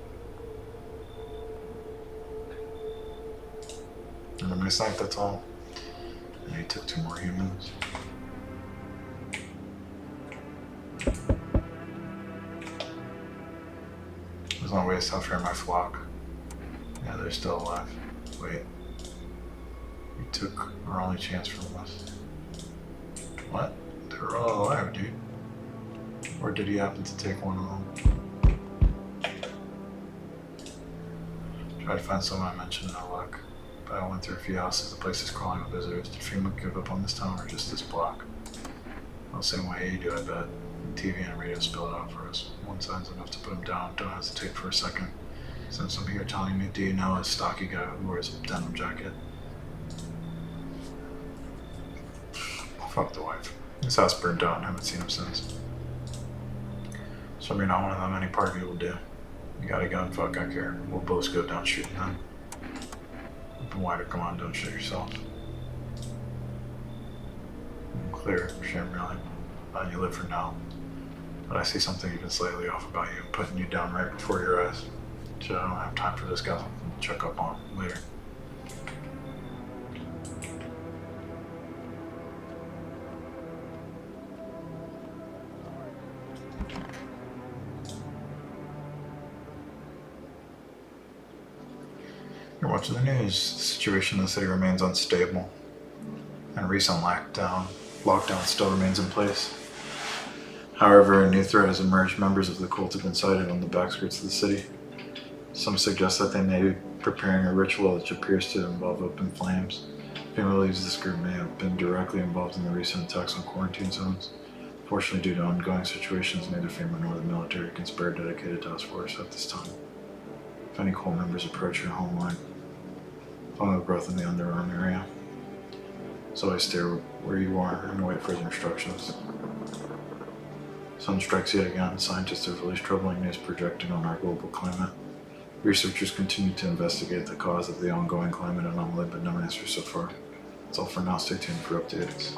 And a nice night, that's all. And he took 2 more humans. There's no way to stop fearing my flock. Yeah, they're still alive. Wait. You took our only chance from us. What? They're all alive, dude. Or did he happen to take one of them? Tried to find someone I mentioned, no luck. But I went through a few houses, the place is crawling with visitors. Did FEMA give up on this town or just this block? Well, same way you do, I bet. TV and radio spell it out for us. One sign's enough to put him down. Don't hesitate for a second. Since I'm here telling me, do you know a stocky guy who wears a denim jacket? Fuck the wife. His house burned down. Haven't seen him since. So you're not one of them any party will do. You got a gun, fuck, I care. We'll both go down shooting them. Open wider, come on, don't shoot yourself. Clear, shame really. You live for now. But I see something even slightly off about you, putting you down right before your eyes. So I don't have time for this guy. I'll check up on him later. You're watching the news. The situation in the city remains unstable, and recent lockdown still remains in place. However, a new threat has emerged. Members of the cult have been sighted on the backskirts of the city. Some suggest that they may be preparing a ritual which appears to involve open flames. FEMA believes this group may have been directly involved in the recent attacks on quarantine zones. Fortunately, due to ongoing situations, neither FEMA nor the military can spare a dedicated task force at this time. If any cult members approach your home line, follow the growth in the underarm area. So always stay where you are and wait for instructions. Sun strikes yet again. Scientists have released troubling news projecting on our global climate. Researchers continue to investigate the cause of the ongoing climate anomaly, but no answer so far. That's all for now. Stay tuned for updates.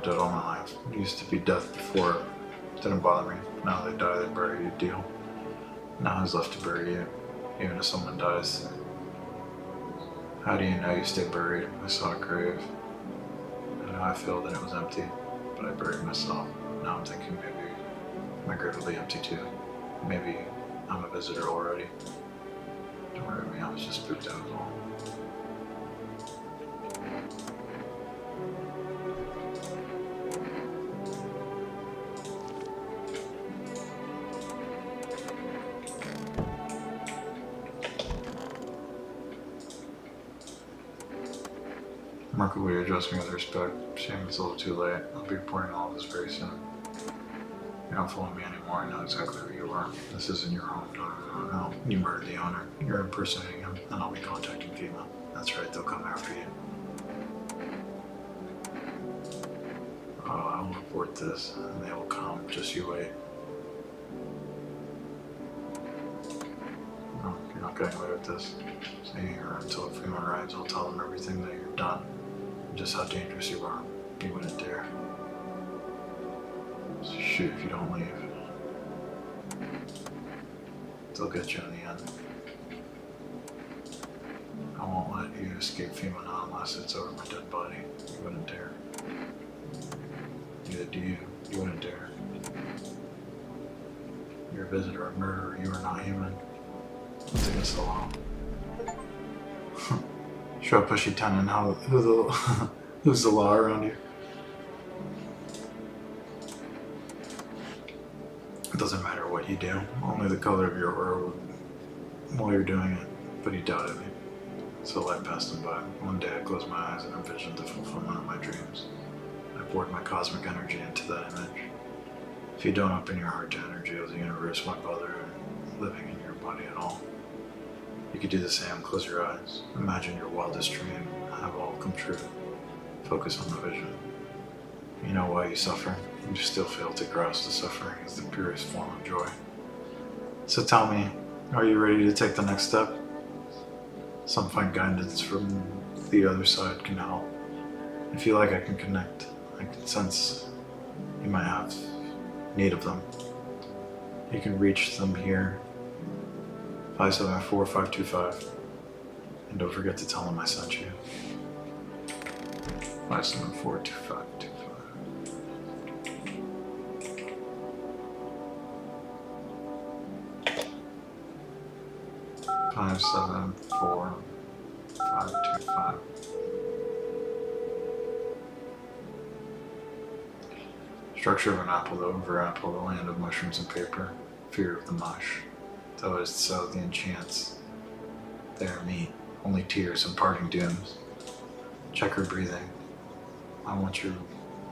Dead all my life. It used to be death before. It didn't bother me. Now they die, they bury you, deal. Now who's left to bury you? Even if someone dies. How do you know you stay buried? I saw a grave. I know I feel that it was empty, but I buried myself. Now I'm thinking maybe my grave will be empty too. Maybe I'm a visitor already. Don't worry about me, I was just spooked out as all. Remarkably addressed me with respect. Shame it's a little too late. I'll be reporting all of this very soon. You don't follow me anymore. I know exactly who you are. This isn't your home. No. You murdered the owner. You're impersonating him, and I'll be contacting FEMA. That's right, they'll come after you. Oh, I'll report this, and they will come. Just you wait. No, you're not getting away with this. Stay here until FEMA arrives. I'll tell them everything that you've done, and just how dangerous you are. You wouldn't dare. So shoot if you don't leave. They'll get you in the end. I won't let you escape FEMA now unless it's over my dead body. You wouldn't dare. Neither do you. You wouldn't dare. You're a visitor, a murderer. You are not human. It's against the law. Show a pushy tongue and who's the law around you? It doesn't matter what you do. Only the color of your aura while you're doing it. But he doubted me. So life passed him by. One day I closed my eyes and envisioned the fulfillment of my dreams. I poured my cosmic energy into that image. If you don't open your heart to energy of the universe, won't bother living in your body at all. You could do the same. Close your eyes. Imagine your wildest dream have all come true. Focus on the vision. You know why you suffer. You still fail to grasp the suffering as the purest form of joy. So tell me, are you ready to take the next step? Some find guidance from the other side can help. I feel like I can connect. I can sense you might have need of them. You can reach them here. 574-525. And don't forget to tell them I sent you. 574-2525. 574-525. Structure of an apple over apple, the land of mushrooms and paper, fear of the mush. Though it is so, the enchants. They are meat, only tears and parting dooms. Check her breathing. I want you.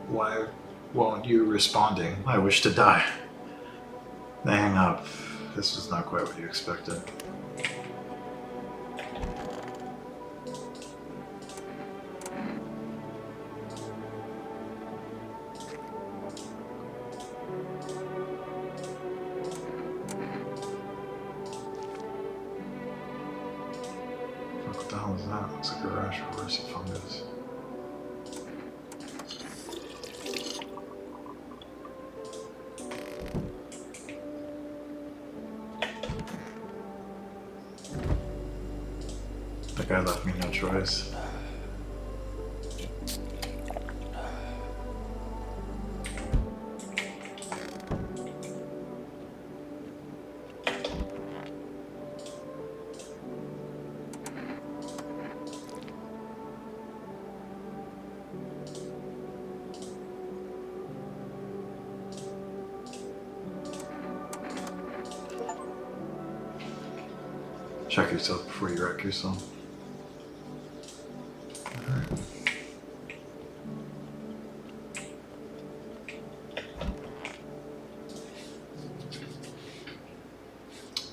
Why won't you responding? I wish to die. They hang up. This was not quite what you expected. What the hell is that? Looks like a rash of worse fungus. That guy left me no choice. Check yourself before you wreck yourself. Alright.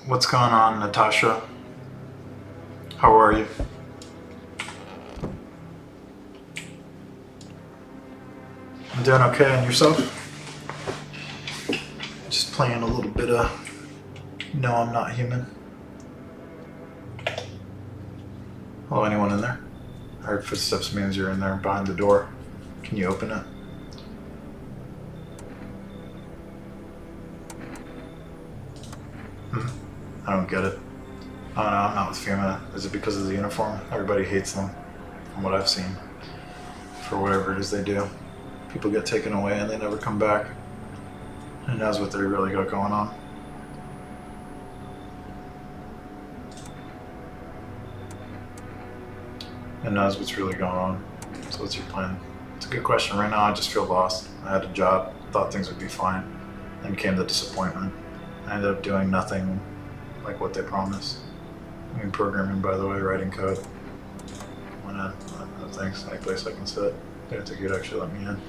What's going on, Natasha? How are you? I'm doing okay, and yourself? Just playing a little bit of No, I'm Not Human. Hello, anyone in there? I heard footsteps means you're in there behind the door. Can you open it? I don't get it. Oh no, I'm not with FEMA. Is it because of the uniform? Everybody hates them, from what I've seen. For whatever it is they do. People get taken away and they never come back. Who knows what they really got going on? Who knows what's really going on? So what's your plan? It's a good question. Right now I just feel lost. I had a job, thought things would be fine. Then came the disappointment. I ended up doing nothing like what they promised. I mean, programming, by the way, writing code. Why not? No thanks. Any place I can sit. Didn't think you'd actually let me in.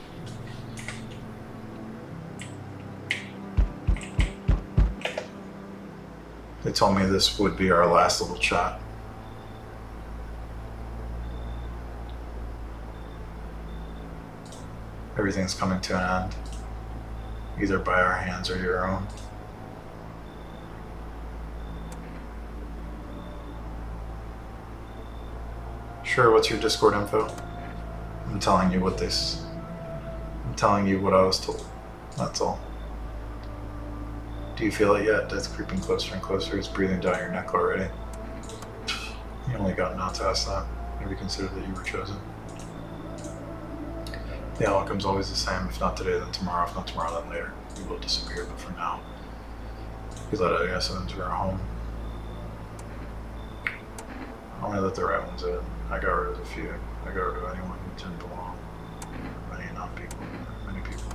They told me this would be our last little chat. Everything's coming to an end, either by our hands or your own. Sure, what's your Discord info? I'm telling you what I'm telling you what I was told. That's all. Do you feel it yet? Death's creeping closer and closer. It's breathing down your neck already. You only got not to ask that. Have you considered that you were chosen? The outcome's always the same. If not today, then tomorrow. If not tomorrow, then later. We will disappear, but for now, we let us into our home. I only let the right ones in. I got rid of a few. I got rid of anyone who didn't belong. Many people.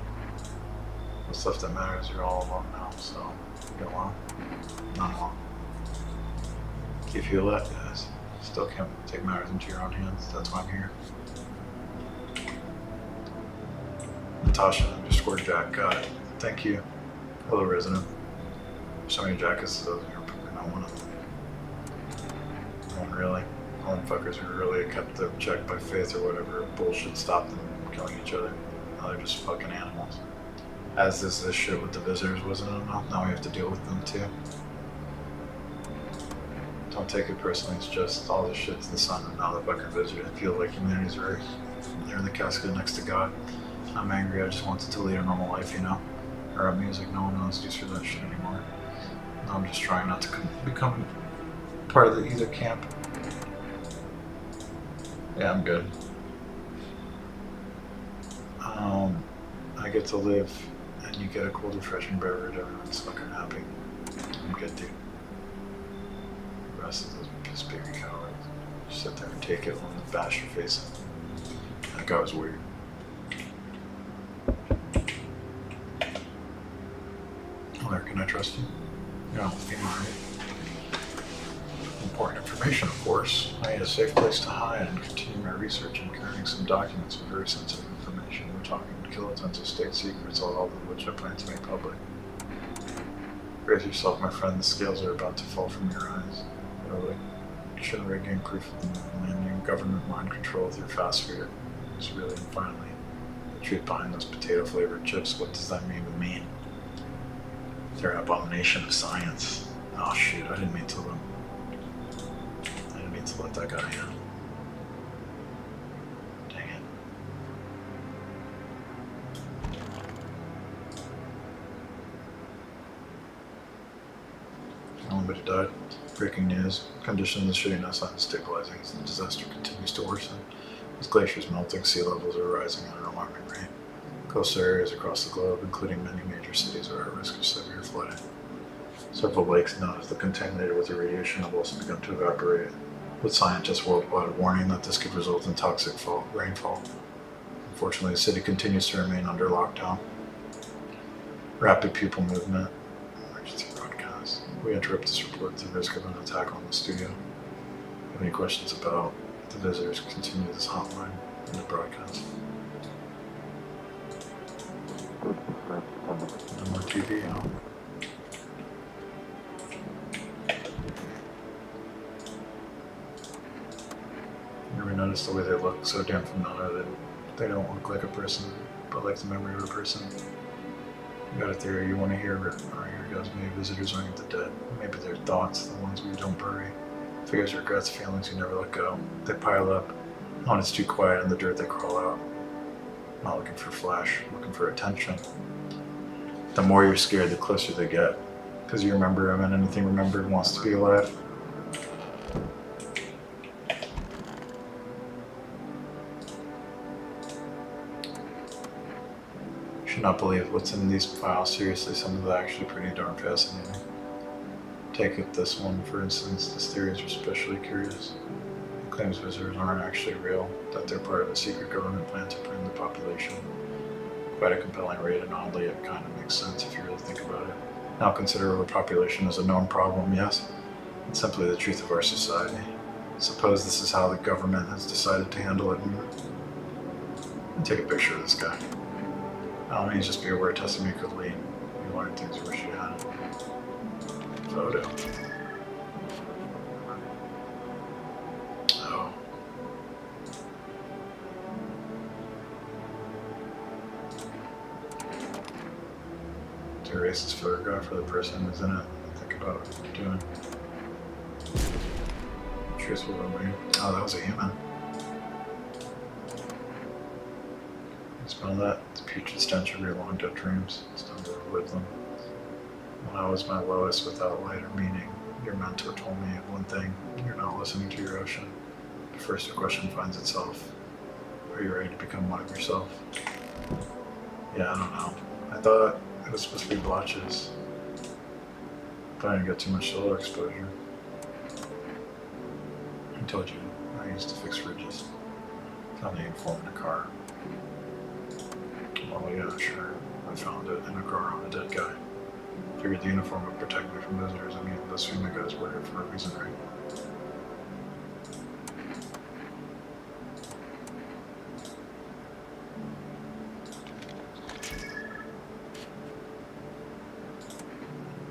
The stuff that matters, you're all alone now, so get along. Not alone. You feel that, guys? Still can't take matters into your own hands. That's why I'm here. Natasha _Jack, got it. Thank you. Hello, resident. So many jackasses, you're probably not one of them. No one really. All them fuckers who really kept the check by faith or whatever bullshit stopped them from killing each other. Now they're just fucking animals. As is this shit with the visitors wasn't enough, now we have to deal with them too. Don't take it personally, it's just all this shit's the sun and now the fucking visitors feel like humanity's right. They're in the casket next to God. I'm angry, I just wanted to lead a normal life, you know? Or a music, no one knows use for that shit anymore. Now I'm just trying not to become part of either camp. Yeah, I'm good. I get to live, and you get a cold, refreshing beverage. Everyone's fucking happy. I'm good, dude. The rest of those piss baby cowards just sit there and take it when they bash your face in. That guy was weird. Claire, can I trust you? Yeah, important information, of course. I need a safe place to hide and continue my research. I'm carrying some documents with very sensitive information. We're talking kilotons of state secrets, all of which I plan to make public. Brace yourself, my friend. The scales are about to fall from your eyes. Really. You should regain proof of the millennium government mind control through fast food. It's really, and finally, the truth behind those potato-flavored chips. What does that mean to me? They're an abomination of science. Oh shoot, I didn't mean to let that guy in. Dang it. Nobody died. Breaking news. Conditions of shittiness unstabilizing as the disaster continues to worsen. As glaciers melting, sea levels are rising at an alarming rate. Coastal areas across the globe, including many major cities, are at risk of severe flooding. Several lakes known as the contaminated with radiation have also begun to evaporate, with scientists worldwide warning that this could result in toxic rainfall. Unfortunately, the city continues to remain under lockdown. Rapid pupil movement. Emergency broadcast. We interrupt this report at the risk of an attack on the studio. If you have any questions about the visitors, continue this hotline in the broadcast. No more TV, huh? You ever notice the way they look so damn familiar that they don't look like a person, but like the memory of a person? You got a theory you want to hear, or here goes, maybe visitors aren't the dead. Maybe they're thoughts, the ones we don't bury. Fears, regrets, feelings you never let go. They pile up. When it's too quiet in the dirt, they crawl out. Not looking for flash, looking for attention. The more you're scared, the closer they get. Because you remember them, and anything remembered wants to be alive. You should not believe what's in these files. Seriously, some of it actually pretty darn fascinating. Take it this one, for instance. This theory is especially curious. It claims visitors aren't actually real, that they're part of a secret government plan to bring the population. Quite a compelling read, and oddly, it kind of makes sense if you really think about it. Now consider overpopulation as a known problem, yes? It's simply the truth of our society. Suppose this is how the government has decided to handle it. And take a picture of this guy. I don't mean just be aware testing me could lead. You learn things you wish you had. Photo. to erase this photograph for the person who's in it. Think about doing. Curious what it'll be. Oh, that was a human. Smell that? It's a putrid stench of your long dead dreams. It's time to relive them. When I was my lowest without light or meaning, your mentor told me one thing: you're not listening to your ocean. But first the question finds itself: are you ready to become one of yourself? Yeah, I don't know. I thought it was supposed to be blotches, but I didn't get too much solar exposure. I told you, I used to fix fridges. Found the uniform in a car. Well, yeah, sure. I found it in a car on a dead guy. Figured the uniform would protect me from visitors. I mean, those FEMA guys were here for a reason, right?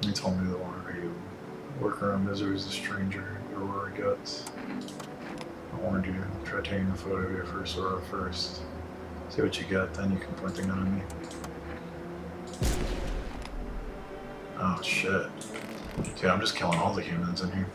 He told me the longer you work around visitors, the stranger your aurora gets. I warned you, try taking a photo of your first aurora first. See what you get, then you can point the gun at me. Oh shit. Dude, I'm just killing all the humans in here.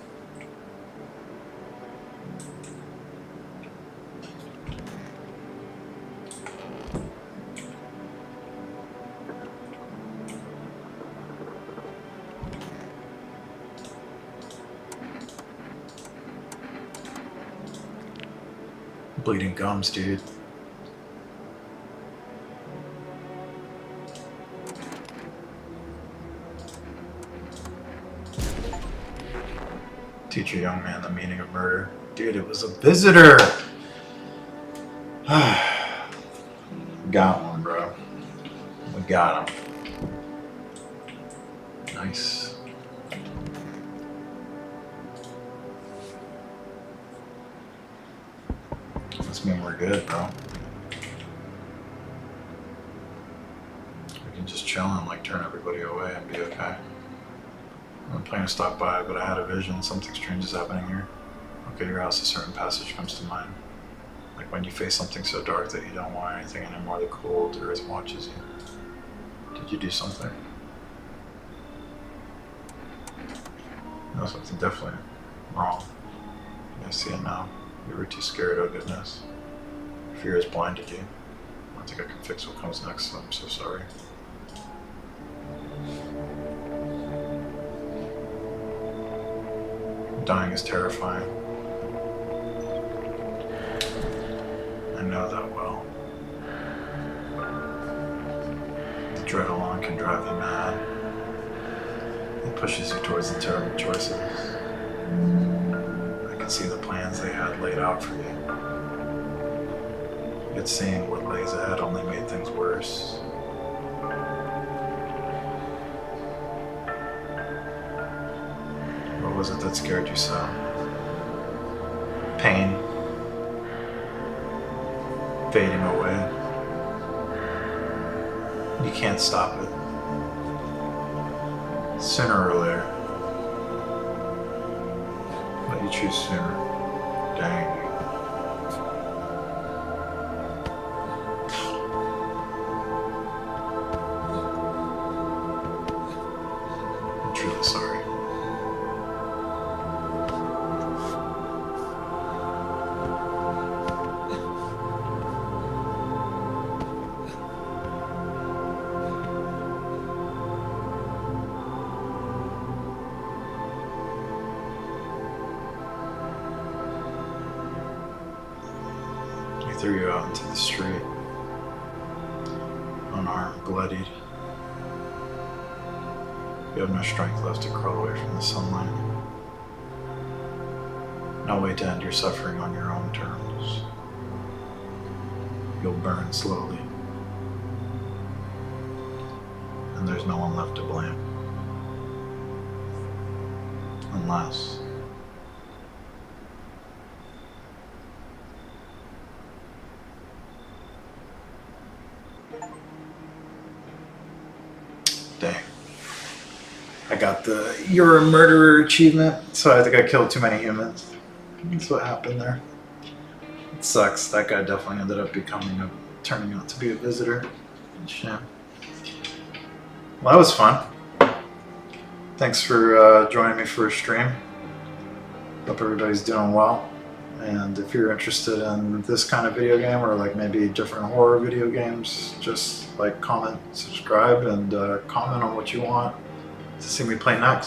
Bleeding gums, dude. Teach a young man the meaning of murder. Dude, it was a visitor! Got one, bro. We got him. Nice. Must mean we're good, bro. We can just chill and like turn everybody away and be okay. I'm planning to stop by, but I had a vision. Something strange is happening here. Look at your house, a certain passage comes to mind. Like when you face something so dark that you don't want anything anymore, the cold earth watches you. Did you do something? No, something definitely wrong. I see it now. You were too scared, oh goodness. Fear has blinded you. I don't think I can fix what comes next, so I'm so sorry. Dying is terrifying. I know that well. The dread alone can drive you mad. It pushes you towards the terrible choices. I can see the plans they had laid out for you. Yet seeing what lays ahead only made things worse. What was it that scared you so? Pain. Fading away. You can't stop it. Sooner or later. But you choose sooner. Dang. I'm truly sorry. Threw you out into the street, unarmed, bloodied. You have no strength left to crawl away from the sunlight. No way to end your suffering on your own terms. You'll burn slowly, and there's no one left to blame. Unless dang. I got the "you're a murderer" achievement, so I think I killed too many humans. That's what happened there. It sucks. That guy definitely ended up turning out to be a visitor. Shame. Well, that was fun. Thanks for joining me for a stream. Hope everybody's doing well. And if you're interested in this kind of video game, or like maybe different horror video games, just like comment, subscribe, and comment on what you want to see me play next.